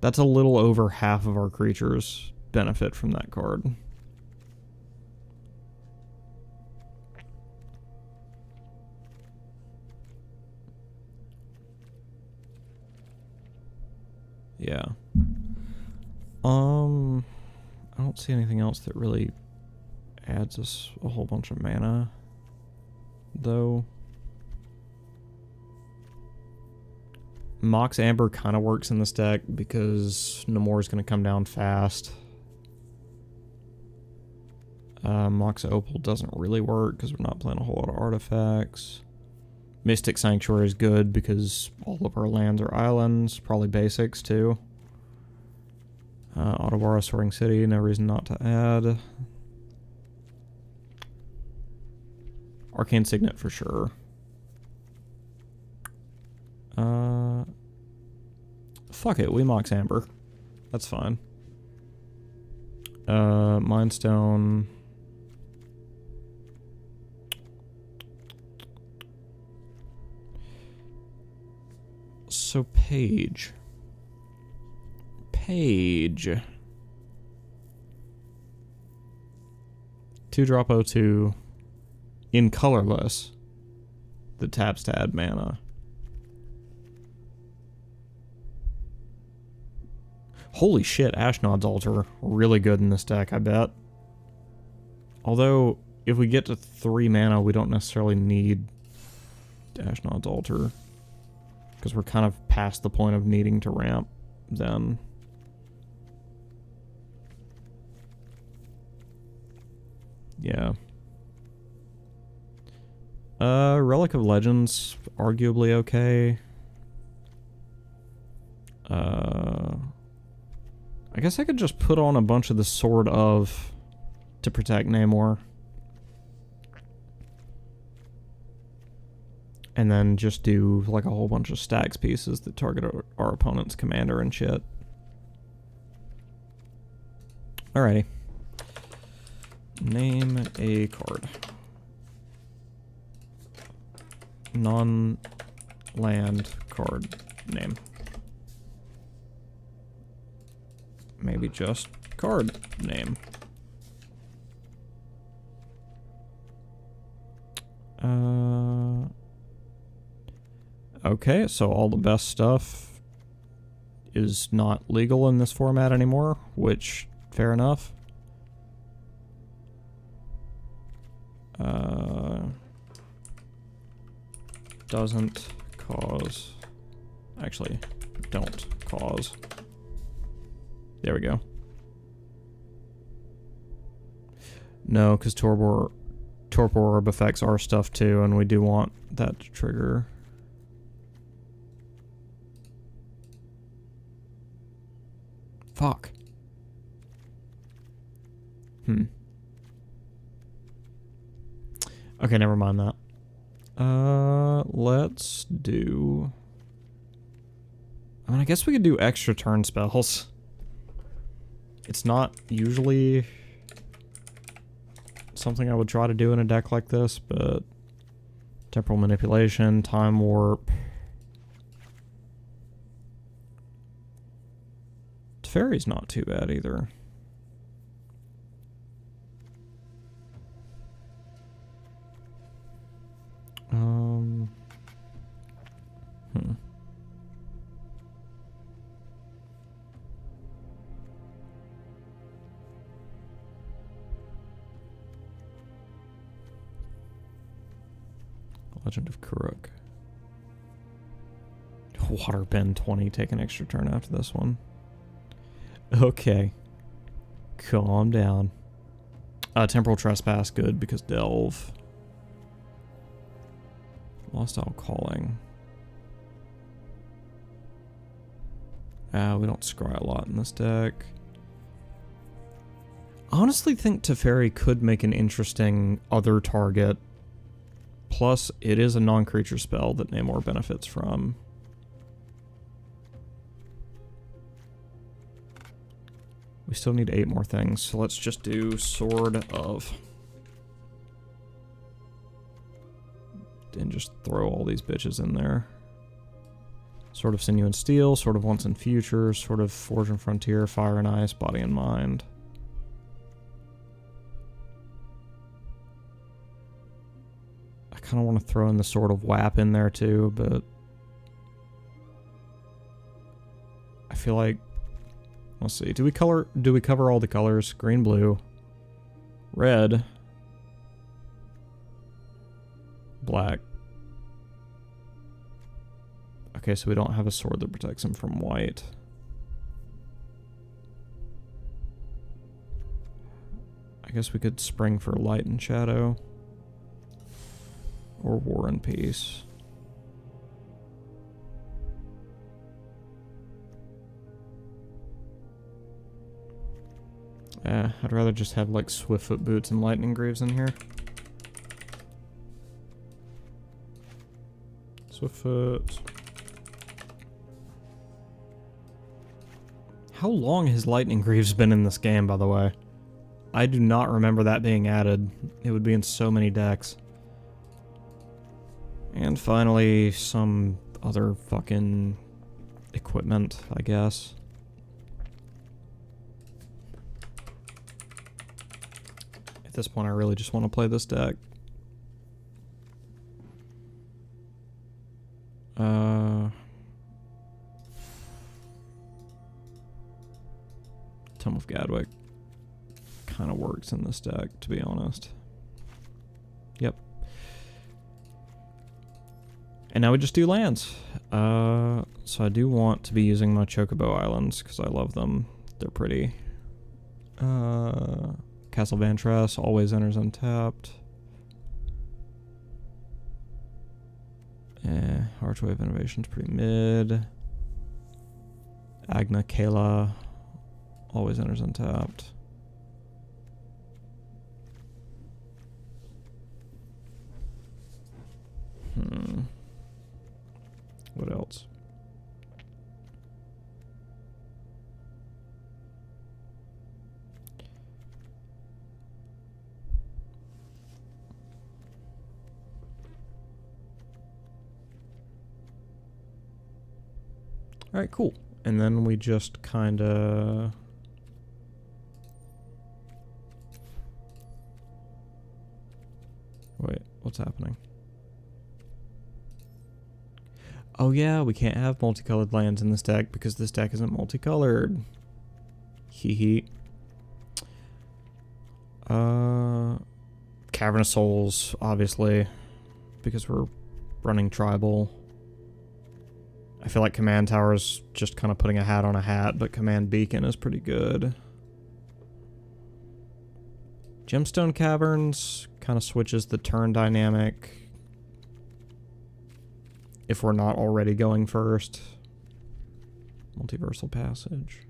That's a little over half of our creatures benefit from that card. Yeah. I don't see anything else that really adds us a whole bunch of mana, though. Mox Amber kind of works in this deck because Namor's going to come down fast. Mox Opal doesn't really work because we're not playing a whole lot of artifacts. Mystic Sanctuary is good because all of our lands are islands, probably basics too. Otawara Soaring City, no reason not to add. Arcane Signet for sure. Fuck it, we Mox Amber. That's fine. Mind Stone. So Page. 2-drop 0-2 in colorless that taps to add mana. Holy shit, Ashnod's Altar. Really good in this deck, I bet. Although, if we get to 3 mana, we don't necessarily need Ashnod's Altar. Because we're kind of past the point of needing to ramp then. Yeah. Relic of Legends, arguably okay. I guess I could just put on a bunch of the Sword of to protect Namor. And then just do like a whole bunch of stacks pieces that target our opponent's commander and shit. Alrighty. Name a card. Non-land card name. Maybe just card name. Okay, so all the best stuff is not legal in this format anymore, which, fair enough. Doesn't cause... Actually, don't cause. There we go. No, because Torpor Orb affects our stuff too, and we do want that to trigger. Fuck. Okay, never mind that. Let's do... I mean, I guess we could do extra turn spells. It's not usually something I would try to do in a deck like this, but... Temporal Manipulation, Time Warp... Teferi's not too bad either. Legend of Kuruk. Waterbend 20, take an extra turn after this one. Okay. Calm down. Temporal Trespass, good, because Delve. Lost Isle Calling. We don't scry a lot in this deck. I honestly think Teferi could make an interesting other target. Plus, it is a non-creature spell that Namor benefits from. We still need 8 more things, so let's just do Sword of. And just throw all these bitches in there. Sword of Sinew and Steel, Sword of Once and Future, Sword of Forge and Frontier, Fire and Ice, Body and Mind. I kind of want to throw in the Sword of Wap in there too, but I feel like, let's see, do we cover all the colors? Green, blue, red, black. Okay, so we don't have a sword that protects him from white. I guess we could spring for Light and Shadow. Or War and Peace. I'd rather just have like Swiftfoot Boots and Lightning Greaves in here. Swiftfoot. How long has Lightning Greaves been in this game, by the way? I do not remember that being added. It would be in so many decks. And finally, some other fucking equipment, I guess. At this point, I really just want to play this deck. Tome of Gadwick kind of works in this deck, to be honest. Yep. And now we just do lands. So I do want to be using my Chocobo Islands, because I love them. They're pretty. Castle Vantress always enters untapped. Archway of Innovation's pretty mid. Agna Kayla always enters untapped. What else? Alright, cool. And then we just kinda... Wait, what's happening? Oh yeah, we can't have multicolored lands in this deck because this deck isn't multicolored. Hee hee. Cavern of Souls, obviously, because we're running tribal. I feel like Command Tower is just kind of putting a hat on a hat, but Command Beacon is pretty good. Gemstone Caverns kind of switches the turn dynamic if we're not already going first. Multiversal Passage.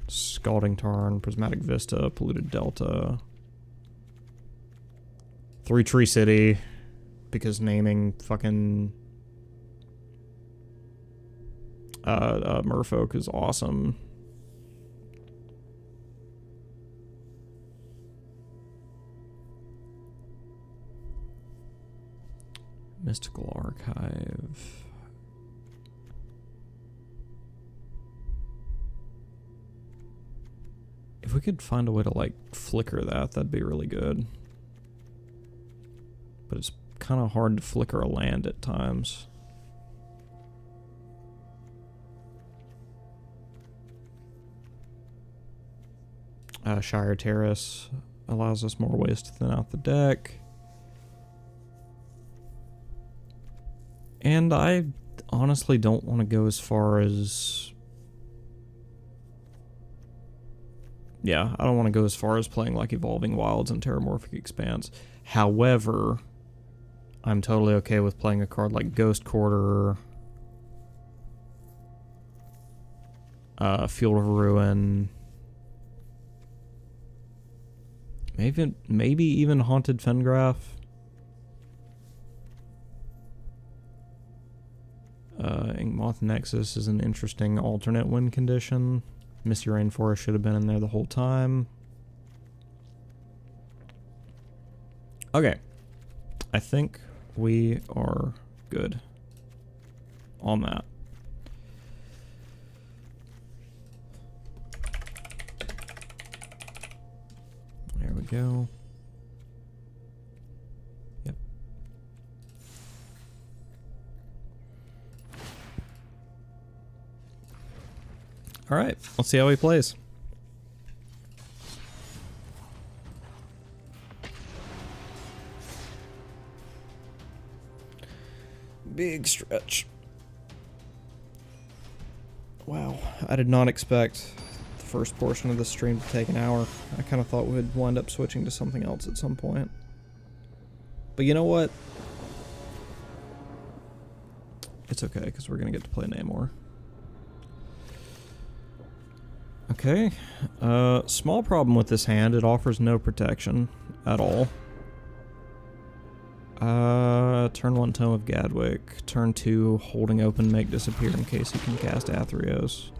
Scalding Tarn, Prismatic Vista, Polluted Delta. 3 Tree City, because naming fucking Merfolk is awesome. Mystical Archive. If we could find a way to like flicker that, that'd be really good. But it's kind of hard to flicker a land at times. Shire Terrace allows us more ways to thin out the deck. And I honestly don't want to go as far as... Yeah, I don't want to go as far as playing like Evolving Wilds and Terramorphic Expanse. However, I'm totally okay with playing a card like Ghost Quarter, Field of Ruin, maybe even Haunted Fengraf. Inkmoth Nexus is an interesting alternate win condition. Misty Rainforest should have been in there the whole time. Okay. I think we are good on that. There we go. Yep. All right, let's see how he plays. Big stretch. Wow, I did not expect the first portion of the stream to take an hour. I kind of thought we'd wind up switching to something else at some point. But you know what? It's okay, because we're going to get to play Namor. Okay. Small problem with this hand, it offers no protection at all. Turn 1 Tome of Gadwick. Turn 2 Holding Open, make disappear in case he can cast Athreos.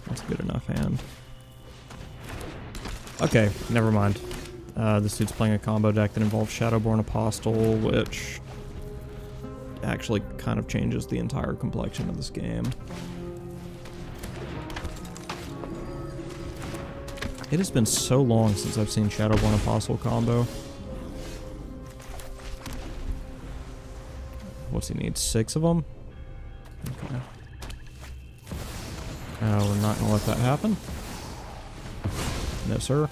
That's a good enough hand. Okay, never mind. This dude's playing a combo deck that involves Shadowborn Apostle, which actually kind of changes the entire complexion of this game. It has been so long since I've seen Shadowborn Apostle combo. What's he need? 6 of them? Okay. We're not gonna let that happen. No, sir.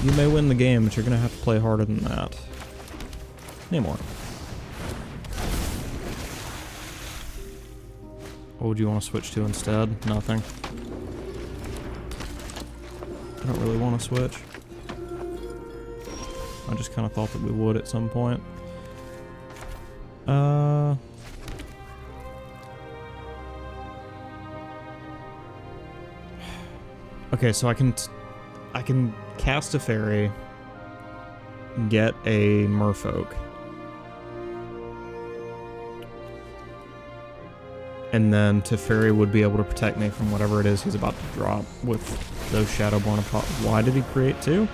You may win the game, but you're gonna have to play harder than that. Namor. What would you want to switch to instead? Nothing. I don't really want to switch. I just kind of thought that we would at some point. Okay, so I can cast a fairy, get a merfolk, and then Teferi would be able to protect me from whatever it is he's about to drop with those Shadowborn Apostles. Why did he create 2?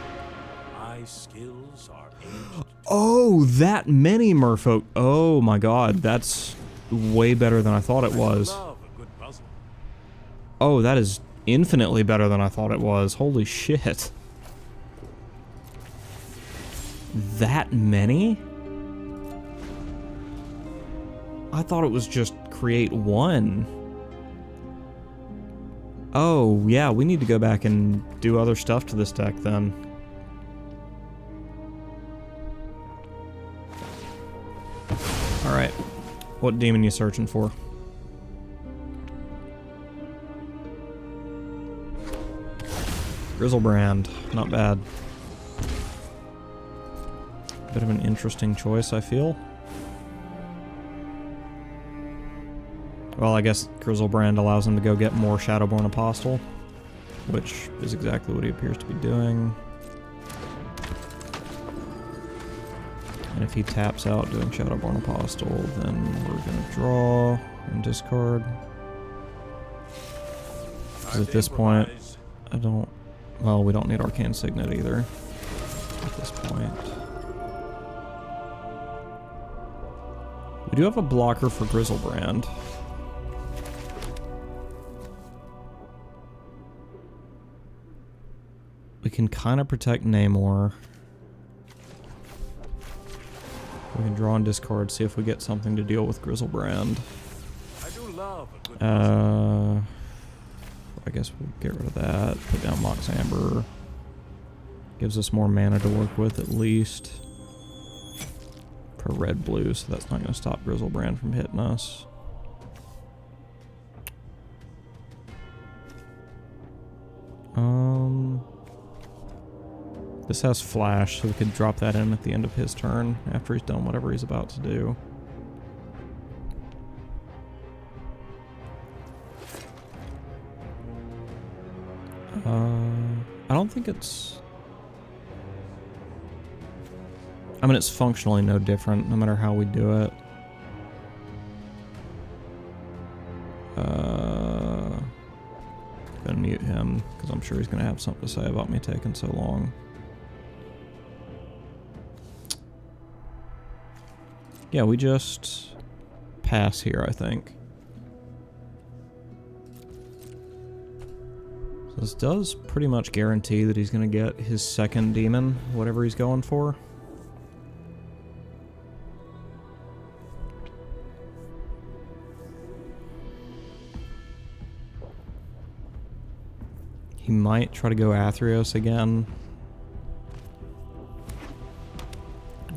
My skills are aged. Oh, that many merfolk. Oh my god, that's way better than I thought it was. Love a good puzzle. Oh, that is infinitely better than I thought it was. Holy shit. That many? I thought it was just create 1. Oh, yeah, we need to go back and do other stuff to this deck then. Alright. What demon you searching for? Grizzlebrand. Not bad. Bit of an interesting choice, I feel. Well, I guess Grizzlebrand allows him to go get more Shadowborn Apostle, which is exactly what he appears to be doing. And if he taps out doing Shadowborn Apostle, then we're gonna draw and discard. Because at this point, I don't... Well, we don't need Arcane Signet either. At this point. We do have a blocker for Grizzlebrand. We can kind of protect Namor. We can draw and discard, see if we get something to deal with Grizzlebrand. I do love love a good puzzle. I guess we'll get rid of that. Put down Mox Amber. Gives us more mana to work with at least. Per red-blue, so that's not going to stop Grizzlebrand from hitting us. This has flash, so we could drop that in at the end of his turn after he's done whatever he's about to do. I don't think it's... I mean, it's functionally no different, no matter how we do it. Gonna mute him, because I'm sure he's gonna have something to say about me taking so long. Yeah, we just pass here, I think. So this does pretty much guarantee that he's gonna get his second demon, whatever he's going for. He might try to go Athreos again.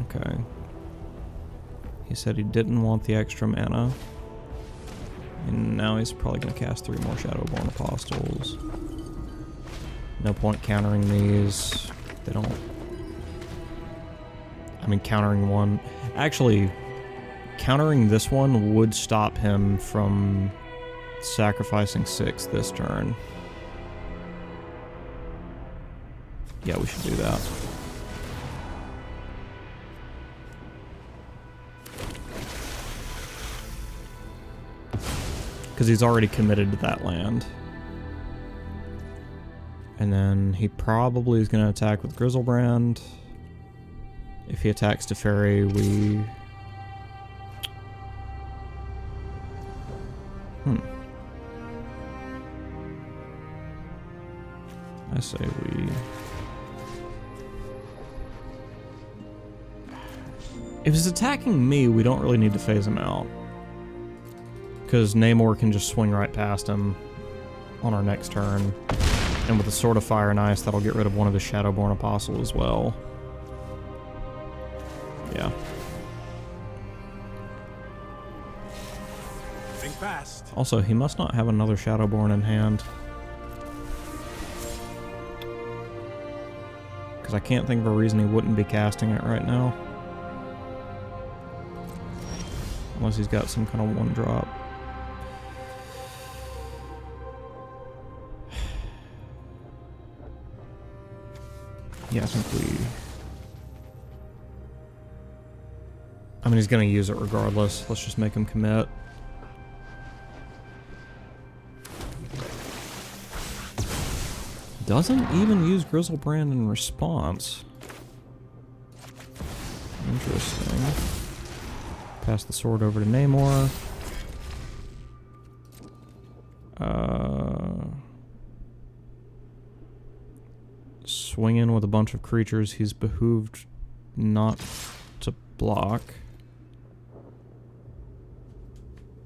Okay. He said he didn't want the extra mana. And now he's probably going to cast 3 more Shadowborn Apostles. No point countering these. They don't... I mean, countering one... Actually, countering this one would stop him from sacrificing 6 this turn. Yeah, we should do that. Because he's already committed to that land. And then he probably is going to attack with Grizzlebrand. If he attacks Teferi, we... I say we... If he's attacking me, we don't really need to phase him out. Because Namor can just swing right past him on our next turn. And with the Sword of Fire and Ice, that'll get rid of one of his Shadowborn Apostle as well. Yeah. Think fast. Also, he must not have another Shadowborn in hand. Because I can't think of a reason he wouldn't be casting it right now. Unless he's got some kind of 1-drop. Yeah, I think we... I mean, he's gonna use it regardless. Let's just make him commit. Doesn't even use Grizzlebrand in response. Interesting. Pass the sword over to Namor. Swing in with a bunch of creatures he's behooved not to block.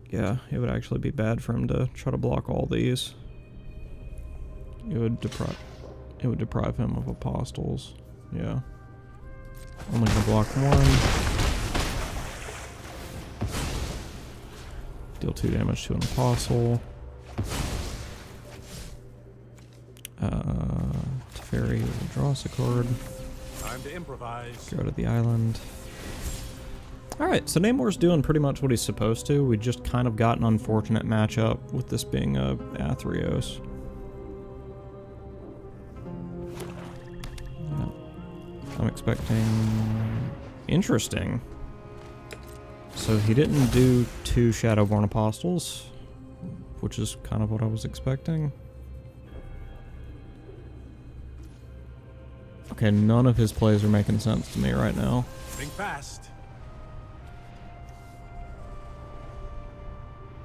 Yeah, it would actually be bad for him to try to block all these. It would deprive him of apostles. Yeah. Only gonna block 1. Deal 2 damage to an apostle. Teferi will draw us a card. Time to improvise. Go to the island. Alright, so Namor's doing pretty much what he's supposed to. We just kind of got an unfortunate matchup with this being a Athreos. Yeah. I'm expecting... Interesting. So he didn't do 2 Shadowborn Apostles, which is kind of what I was expecting. Okay, none of his plays are making sense to me right now. Think fast.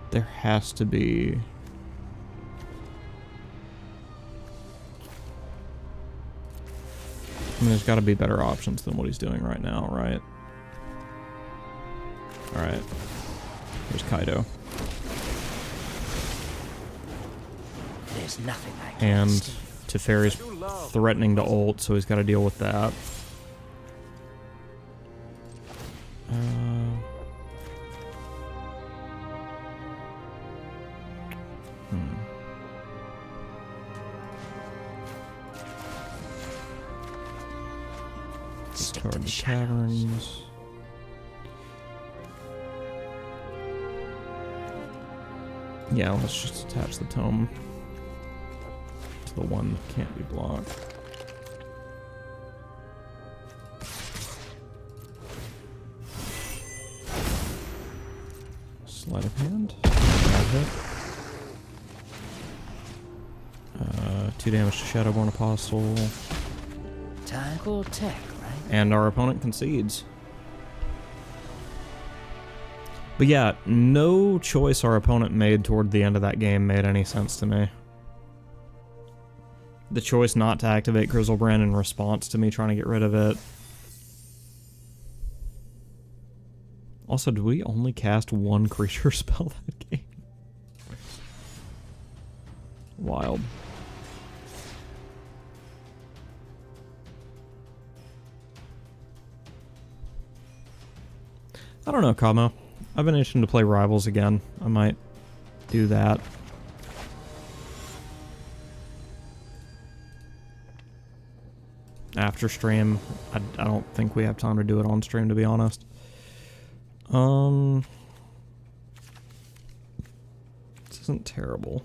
There has to be... I mean, there's got to be better options than what he's doing right now, right? Alright. Here's Kaido. There's nothing I can't And see. Teferi's threatening to ult, so he's got to deal with that. Stick to Toward the the shadows. caverns. Yeah, let's just attach the tome to the one that can't be blocked. Sleight of hand. Bad hit. 2 damage to Shadowborn Apostle. Time cool tech, right? And our opponent concedes. But yeah, no choice our opponent made toward the end of that game made any sense to me. The choice not to activate Grizzlebrand in response to me trying to get rid of it. Also, did we only cast one creature spell that game? Wild. I don't know, Kamo. I've been itching to play Rivals again. I might do that. After stream. I don't think we have time to do it on stream, to be honest. This isn't terrible.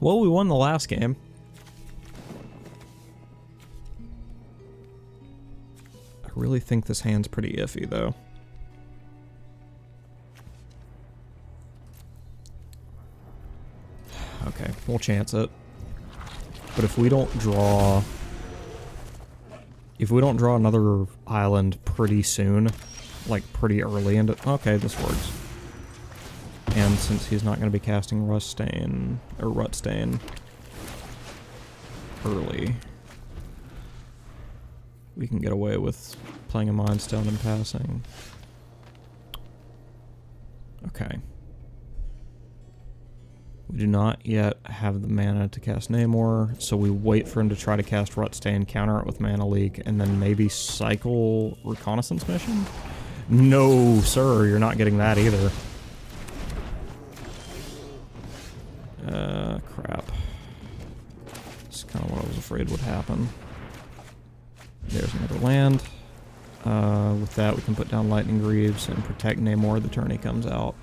Well, we won the last game. I really think this hand's pretty iffy, though. Okay, we'll chance it. But if we don't draw... If we don't draw another island pretty soon, like pretty early into... Okay, this works. And since he's not going to be casting Ruststain, or Rutstain early, we can get away with playing a Mind Stone and passing. Okay. We do not yet have the mana to cast Namor, so we wait for him to try to cast Rutstain, counter it with Mana Leak, and then maybe cycle Reconnaissance Mission? No, sir, you're not getting that either. Crap. That's kind of what I was afraid would happen. There's another land. With that, we can put down Lightning Greaves and protect Namor the turn he comes out.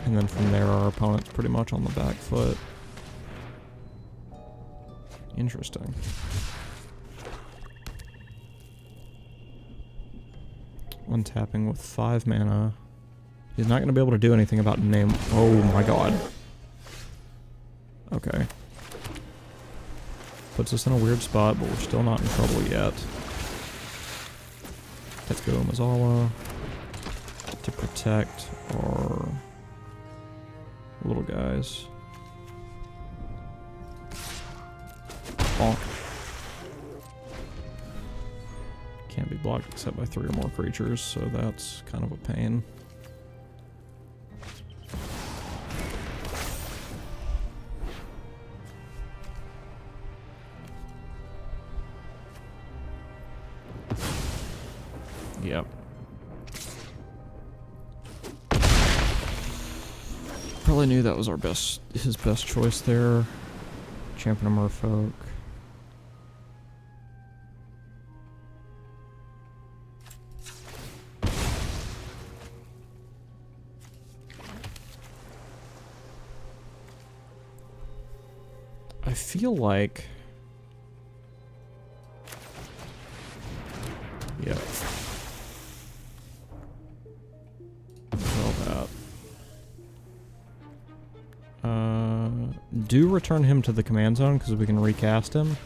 And then from there, our opponent's pretty much on the back foot. Interesting. Untapping with 5 mana. He's not going to be able to do anything about name. Oh my god. Okay. Puts us in a weird spot, but we're still not in trouble yet. Let's go Mazawa to protect our little guys. Bonk. Can't be blocked except by 3 or more creatures, so that's kind of a pain. Yep. Probably knew that was his best choice there. Champion of Merfolk. I feel like... Yep. Do return him to the command zone because we can recast him.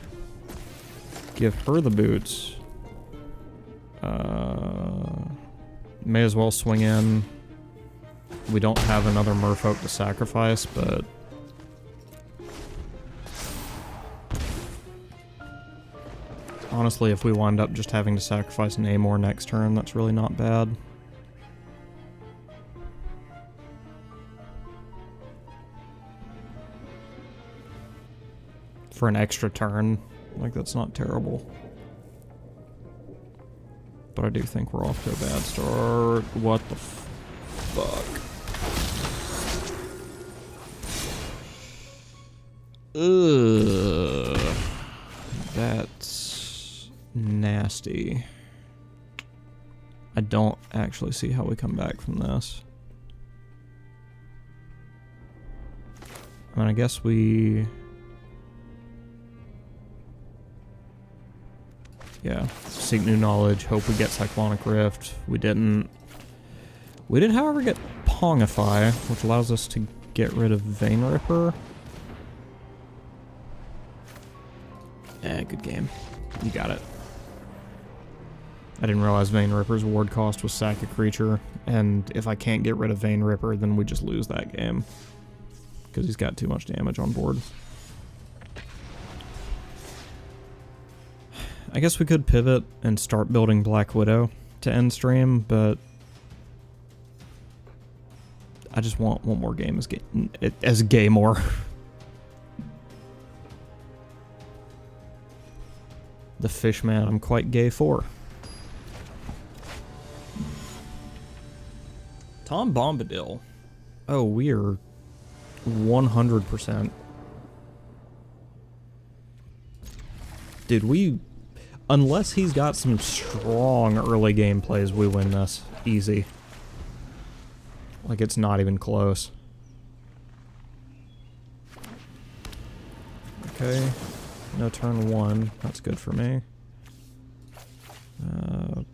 Give her the boots. May as well swing in. We don't have another merfolk to sacrifice, but... Honestly, if we wind up just having to sacrifice Namor next turn, that's really not bad. For an extra turn, like, that's not terrible. But I do think we're off to a bad start. What the fuck? Ugh. That's nasty. I don't actually see how we come back from this. I mean, I guess we... Yeah, seek new knowledge, hope we get Cyclonic Rift. We didn't. We did, however, get Pongify, which allows us to get rid of Vein Ripper. Eh, good game. You got it. I didn't realize Vein Ripper's ward cost was sack a creature, and if I can't get rid of Vein Ripper, then we just lose that game. Because he's got too much damage on board. I guess we could pivot and start building Black Widow to end stream, but I just want one more game as Gaymore. The Fishman I'm quite gay for. Tom Bombadil. Oh, we are 100%. Dude, we... Unless he's got some strong early game plays, we win this. Easy. Like, it's not even close. Okay. No turn 1. That's good for me.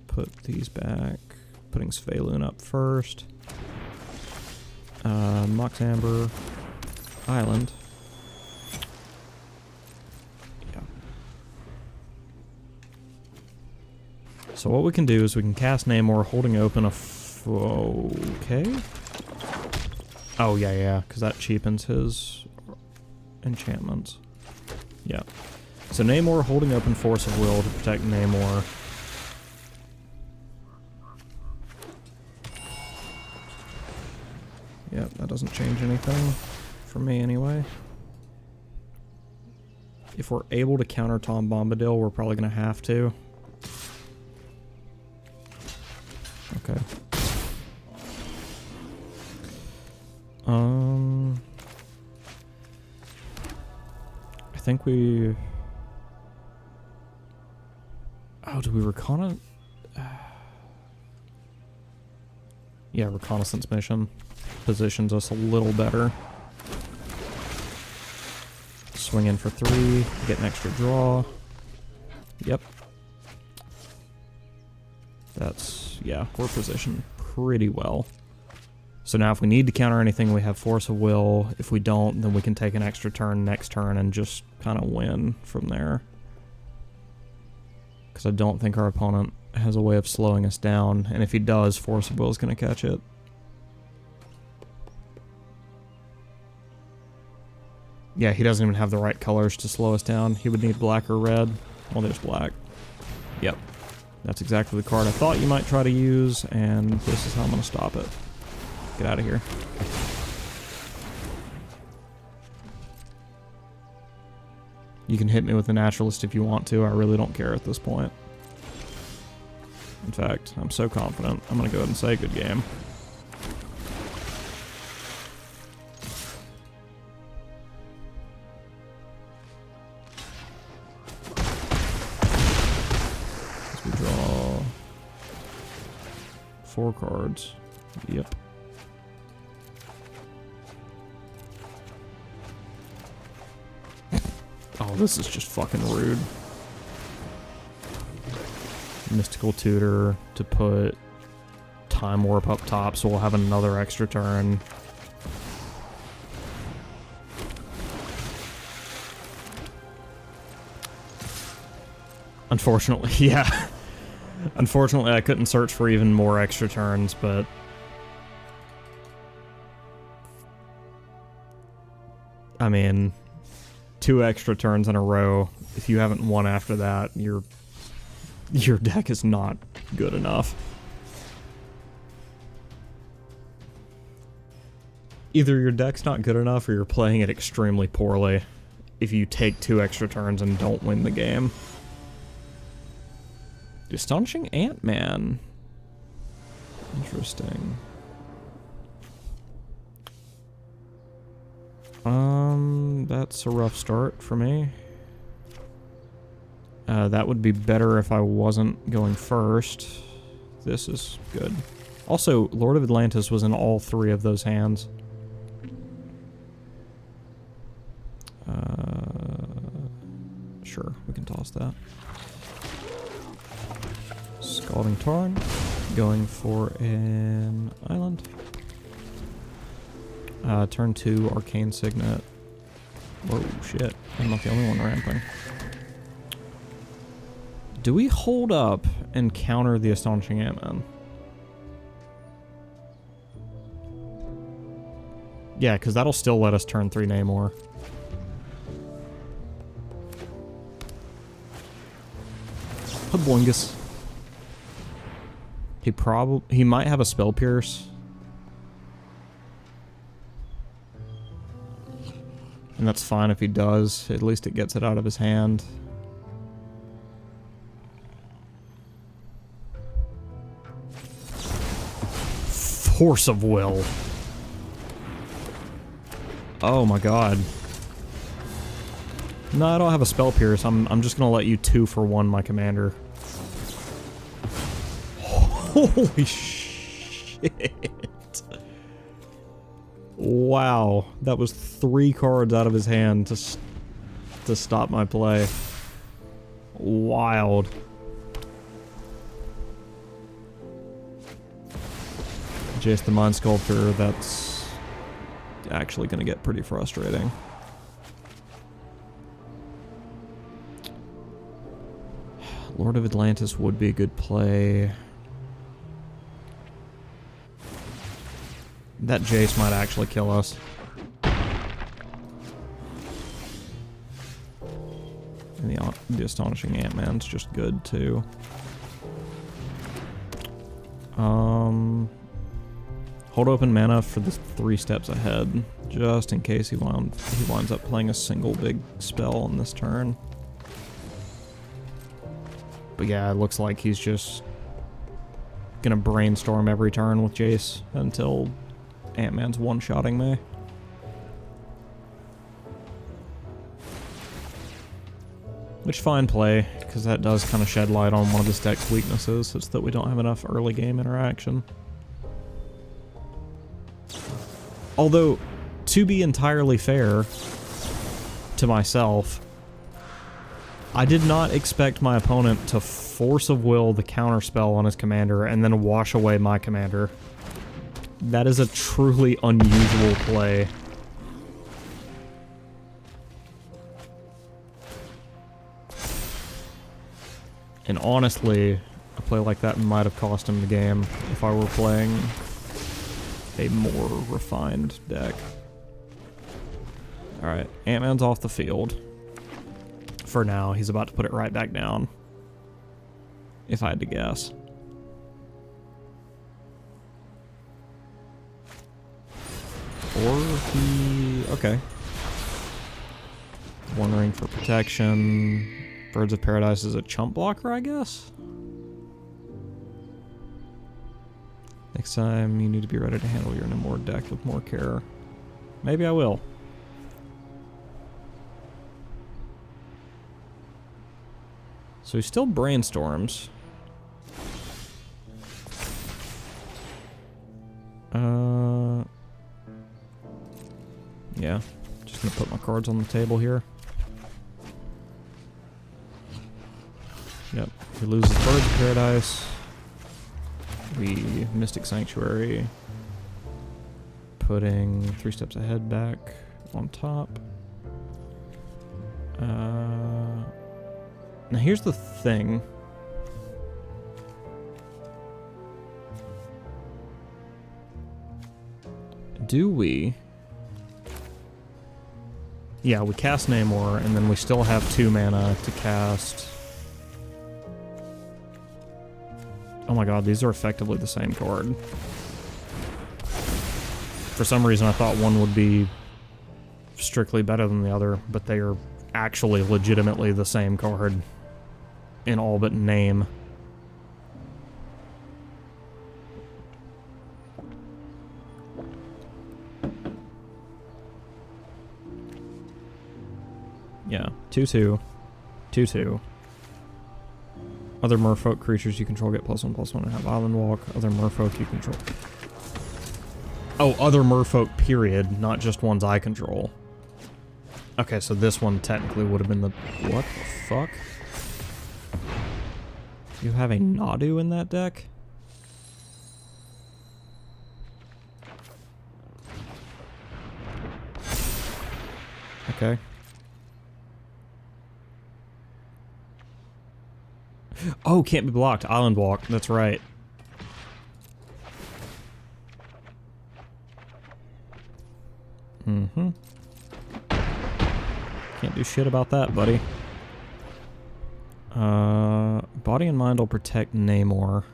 Put these back. Putting Svalun up first. Mox Amber. Island. So what we can do is we can cast Namor holding open a okay. Oh, yeah, because that cheapens his enchantments. Yeah. So Namor holding open Force of Will to protect Namor. Yep, that doesn't change anything for me anyway. If we're able to counter Tom Bombadil, we're probably going to have to. Okay. I think we... Oh, do we reconnaissance? Yeah, reconnaissance mission positions us a little better. Swing in for 3, get an extra draw. Yep. That's, yeah, we're positioned pretty well. So now if we need to counter anything, we have Force of Will. If we don't, then we can take an extra turn next turn and just kind of win from there. Because I don't think our opponent has a way of slowing us down, and if he does, Force of Will is going to catch it. Yeah, he doesn't even have the right colors to slow us down. He would need black or red. Well, there's black. Yep. That's exactly the card I thought you might try to use, and this is how I'm going to stop it. Get out of here. You can hit me with a Naturalist if you want to. I really don't care at this point. In fact, I'm so confident. I'm going to go ahead and say good game. We draw 4 cards. Yep. Oh, this is just fucking rude. Mystical Tutor to put Time Warp up top, so we'll have another extra turn. Unfortunately, yeah. Unfortunately, I couldn't search for even more extra turns, but... I mean, 2 extra turns in a row. If you haven't won after that, you're your deck is not good enough. Either your deck's not good enough or you're playing it extremely poorly if you take 2 extra turns and don't win the game. The Astonishing Ant-Man. Interesting. That's a rough start for me. That would be better if I wasn't going first. This is good. Also, Lord of Atlantis was in all 3 of those hands. Sure, we can toss that. Scalding Tarn. Going for an island. Turn 2, Arcane Signet. Whoa, shit. I'm not the only one ramping. Do we hold up and counter the Astonishing Ant-Man? Yeah, because that'll still let us turn 3 Namor. Boingus. He might have a Spell Pierce. And that's fine if he does. At least it gets it out of his hand. Force of Will. Oh my god. No, I don't have a Spell Pierce. I'm just gonna let you 2 for 1 my commander. Holy shit. Wow. That was 3 cards out of his hand to stop my play. Wild. Jace the Mind Sculptor, that's actually gonna get pretty frustrating. Lord of Atlantis would be a good play. That Jace might actually kill us. And the Astonishing Ant-Man's just good too. Hold open mana for the 3 steps ahead, just in case he winds up playing a single big spell on this turn. But yeah, it looks like he's just gonna brainstorm every turn with Jace until Ant-Man's one-shotting me. Which, fine play, because that does kind of shed light on one of this deck's weaknesses. It's that we don't have enough early game interaction. Although, to be entirely fair to myself, I did not expect my opponent to Force of Will the counterspell on his commander and then wash away my commander. That is a truly unusual play. And honestly, a play like that might have cost him the game if I were playing a more refined deck. Alright, Ant-Man's off the field. For now, he's about to put it right back down. If I had to guess. Or he... okay. One Ring for protection. Birds of Paradise is a chump blocker, I guess? Next time, you need to be ready to handle your Namor deck with more care. Maybe I will. So he still brainstorms. Yeah. Just gonna put my cards on the table here. Yep. He loses Birds of Paradise. We Mystic Sanctuary. Putting 3 steps ahead back on top. Now here's the thing. Do we... yeah, we cast Namor, and then we still have 2 mana to cast Oh my god, these are effectively the same card. For some reason, I thought one would be strictly better than the other, but they are actually legitimately the same card in all but name. Yeah, 2/2. 2/2. Other merfolk creatures you control get +1/+1 and have island walk. Other merfolk you control. Oh, other merfolk, period, not just ones I control. Okay, so this one technically would have been the... What the fuck? You have a Nadu in that deck? Okay. Oh, can't be blocked. Island walk. That's right. Mm-hmm. Can't do shit about that, buddy. Body and mind will protect Namor.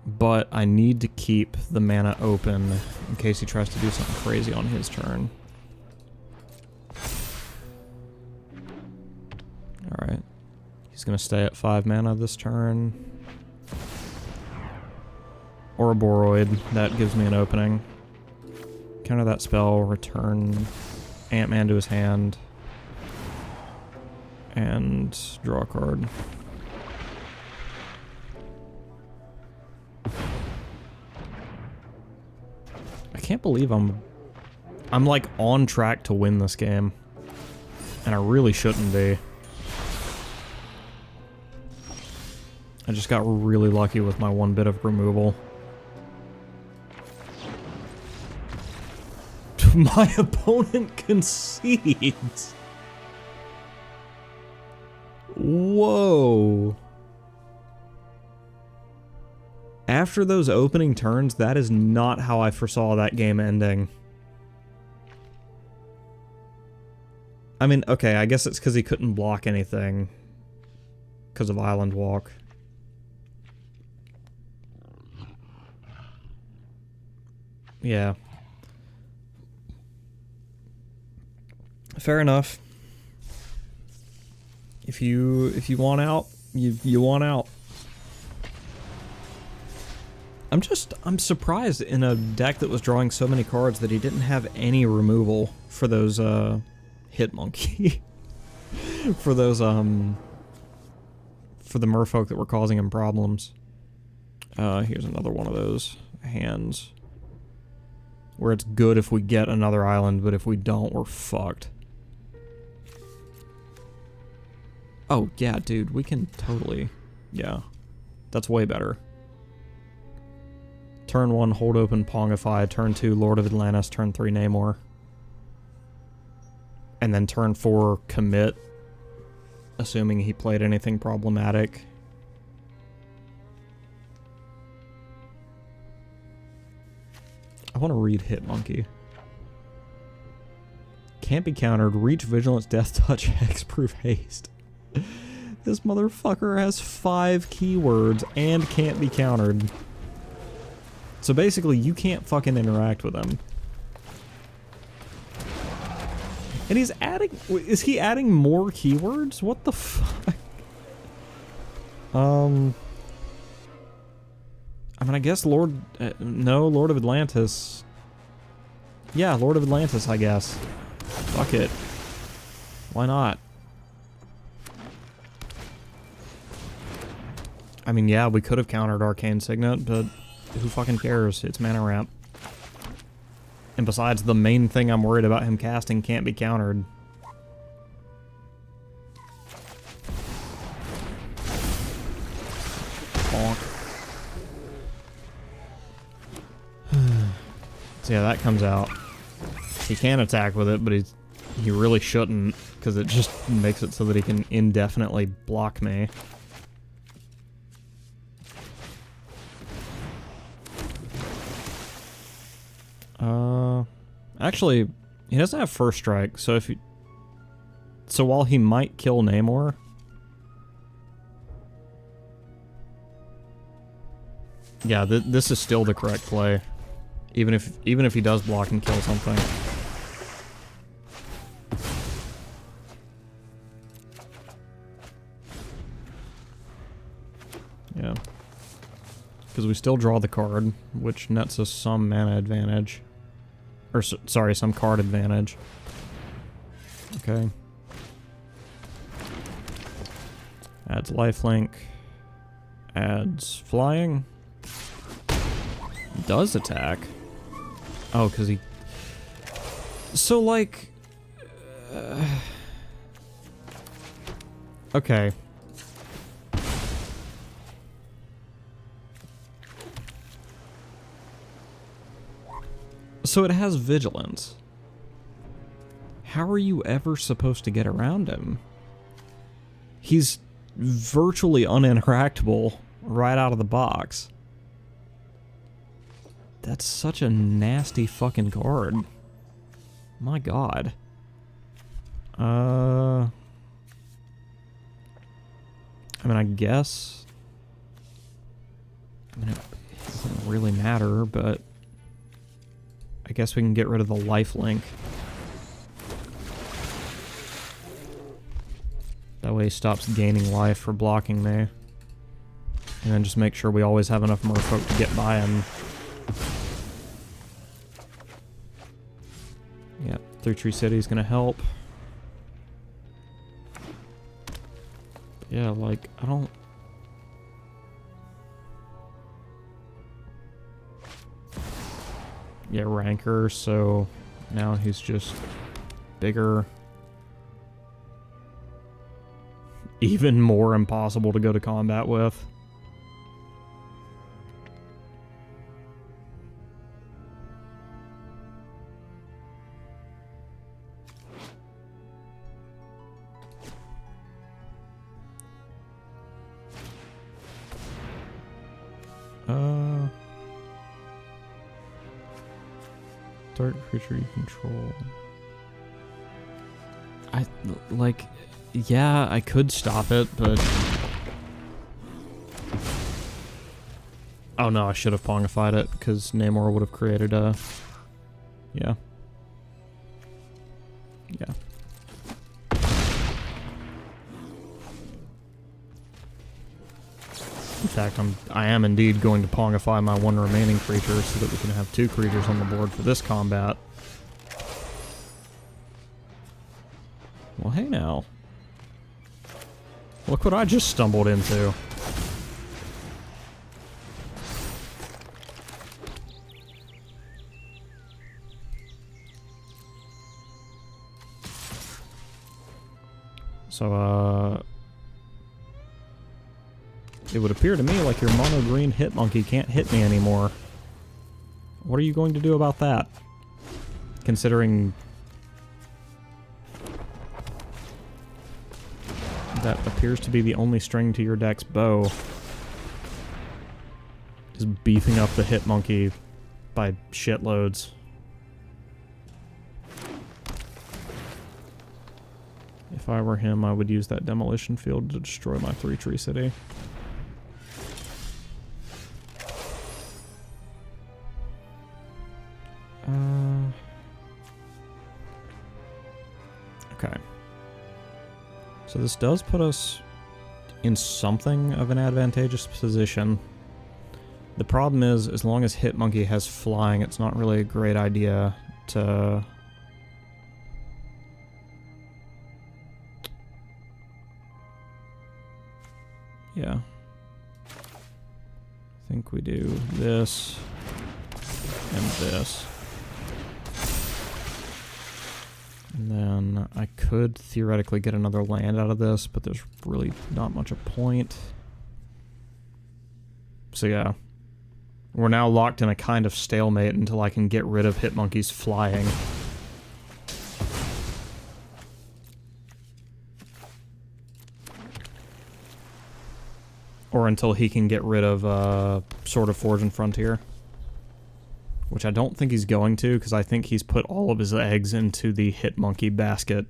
But I need to keep the mana open in case he tries to do something crazy on his turn. Alright. He's gonna stay at 5 mana this turn. Ouroboros, that gives me an opening. Counter that spell, return Ant-Man to his hand, and draw a card. I can't believe I'm like on track to win this game, and I really shouldn't be. I just got really lucky with my 1 bit of removal. My opponent concedes. Whoa. After those opening turns, that is not how I foresaw that game ending. I mean, okay, I guess it's because he couldn't block anything because of Island Walk. Yeah. Fair enough. If you want out, you want out. I'm surprised in a deck that was drawing so many cards that he didn't have any removal for those hit monkey. For those for the merfolk that were causing him problems. Here's another one of those hands where it's good if we get another island, but if we don't, we're fucked. Oh, yeah, dude, we can totally... Yeah. That's way better. Turn 1, hold open, Pongify. Turn 2, Lord of Atlantis. Turn 3, Namor. And then turn 4, commit. Assuming he played anything problematic. I want to read Hitmonkey. Can't be countered. Reach, Vigilance, Death Touch, Hexproof, Haste. This motherfucker has 5 keywords and can't be countered. So basically, you can't fucking interact with him. And he's adding... Is he adding more keywords? What the fuck? I mean, I guess Lord... no, Lord of Atlantis. Yeah, Lord of Atlantis, I guess. Fuck it. Why not? I mean, yeah, we could have countered Arcane Signet, but who fucking cares? It's mana ramp. And besides, the main thing I'm worried about him casting can't be countered. Bonk. So yeah, that comes out. He can attack with it, but he really shouldn't, because it just makes it so that he can indefinitely block me. Actually, he doesn't have first strike, so if he... So while he might kill Namor... Yeah, this is still the correct play. Even if he does block and kill something. Yeah. Because we still draw the card, which nets us some mana advantage. Or, sorry, some card advantage. Okay. Adds lifelink. Adds flying. Does attack. Oh, because he... So, like... okay. So it has vigilance. How are you ever supposed to get around him? He's virtually uninteractable right out of the box. That's such a nasty fucking card. My god. I mean, I guess... I mean, it doesn't really matter, but... I guess we can get rid of the lifelink. That way he stops gaining life for blocking me. And then just make sure we always have enough merfolk to get by him. Yeah, 3-Tree City is gonna help. Yeah, like, I don't... Yeah, Ranker, so now he's just bigger. Even more impossible to go to combat with. Target creature you control. Like, yeah, I could stop it, but... Oh no, I should have Pongified it, because Namor would have created a... Yeah. Yeah. In fact, I am indeed going to Pongify my one remaining creature so that we can have 2 creatures on the board for this combat. Well, hey now. Look what I just stumbled into. So, it would appear to me like your mono green hit monkey can't hit me anymore. What are you going to do about that? Considering that appears to be the only string to your deck's bow. Is beefing up the hit monkey by shitloads. If I were him, I would use that demolition field to destroy my 3-Tree City. Okay. So this does put us in something of an advantageous position. The problem is, as long as Hitmonkey has flying, it's not really a great idea to... Yeah. I think we do this and this. And then I could theoretically get another land out of this, but there's really not much a point. So yeah. We're now locked in a kind of stalemate until I can get rid of Hitmonkey's flying. Or until he can get rid of Sword of Forge and Frontier. Which I don't think he's going to, because I think he's put all of his eggs into the Hitmonkey basket.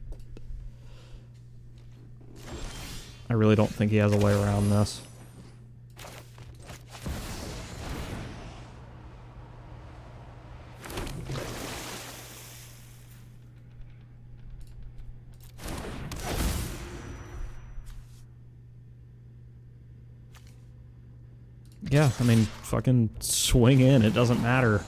I really don't think he has a way around this. Yeah, I mean, fucking swing in. It doesn't matter.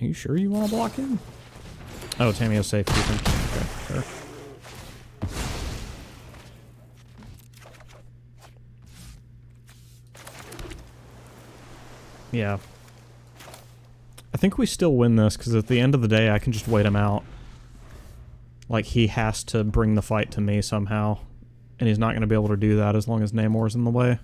Are you sure you want to block him? Oh, Tamio's safekeeping. Okay, sure. Yeah. I think we still win this, because at the end of the day, I can just wait him out. Like, he has to bring the fight to me somehow. And he's not going to be able to do that as long as Namor's in the way.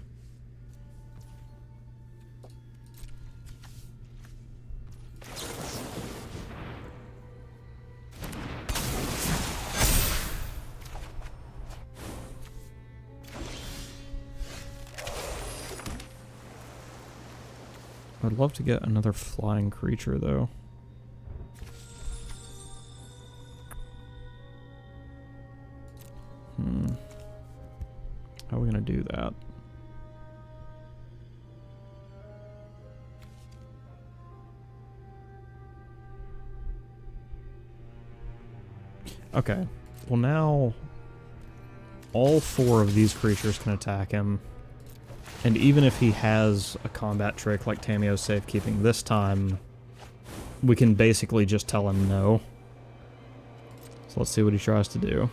I'd love to get another flying creature, though. How are we gonna do that? Okay. Well, now all 4 of these creatures can attack him. And even if he has a combat trick like Tamio's safekeeping this time, we can basically just tell him no. So let's see what he tries to do.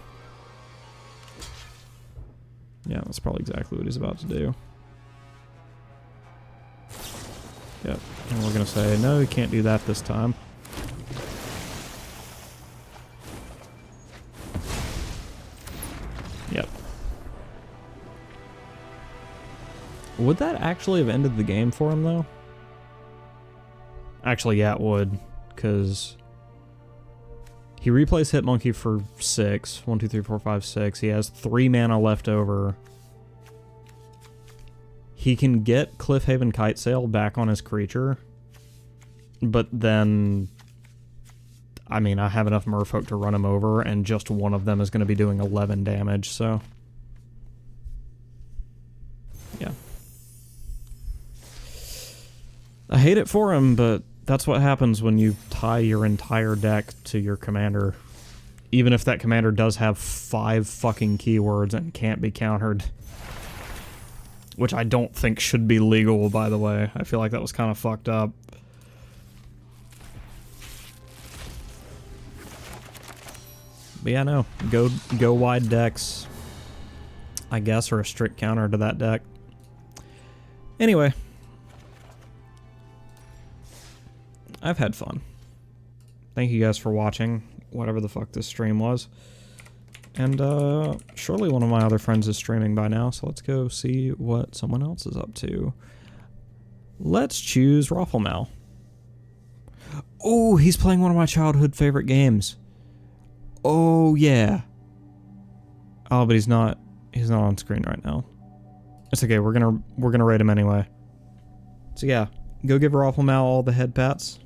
Yeah, that's probably exactly what he's about to do. Yep, and we're gonna say, no, you can't do that this time. Yep. Would that actually have ended the game for him, though? Actually, yeah, it would, because he replays Hitmonkey for 6. 1, 2, 3, 4, 5, 6. He has 3 mana left over. He can get Cliffhaven Kitesail back on his creature, but then, I mean, I have enough merfolk to run him over, and just one of them is going to be doing 11 damage, so yeah. I hate it for him, but that's what happens when you tie your entire deck to your commander. Even if that commander does have 5 fucking keywords and can't be countered. Which I don't think should be legal, by the way. I feel like that was kind of fucked up. But yeah, no. Go wide decks, I guess, are a strict counter to that deck. Anyway. I've had fun. Thank you guys for watching, whatever the fuck this stream was. And surely one of my other friends is streaming by now, so let's go see what someone else is up to. Let's choose Rafflemal. Oh, he's playing one of my childhood favorite games. Oh yeah. Oh, but he's not on screen right now. It's okay, we're gonna rate him anyway. So yeah, go give Rafflemal all the head pats.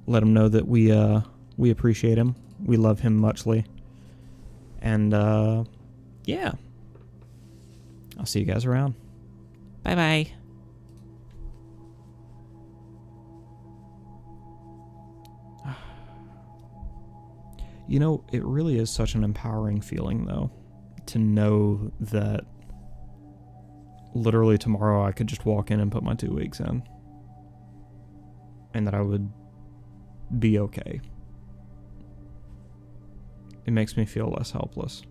Let him know that we appreciate him. We love him muchly. And, yeah. I'll see you guys around. Bye-bye. You know, it really is such an empowering feeling, though, to know that literally tomorrow I could just walk in and put my 2 weeks in. And that I would be okay. It makes me feel less helpless.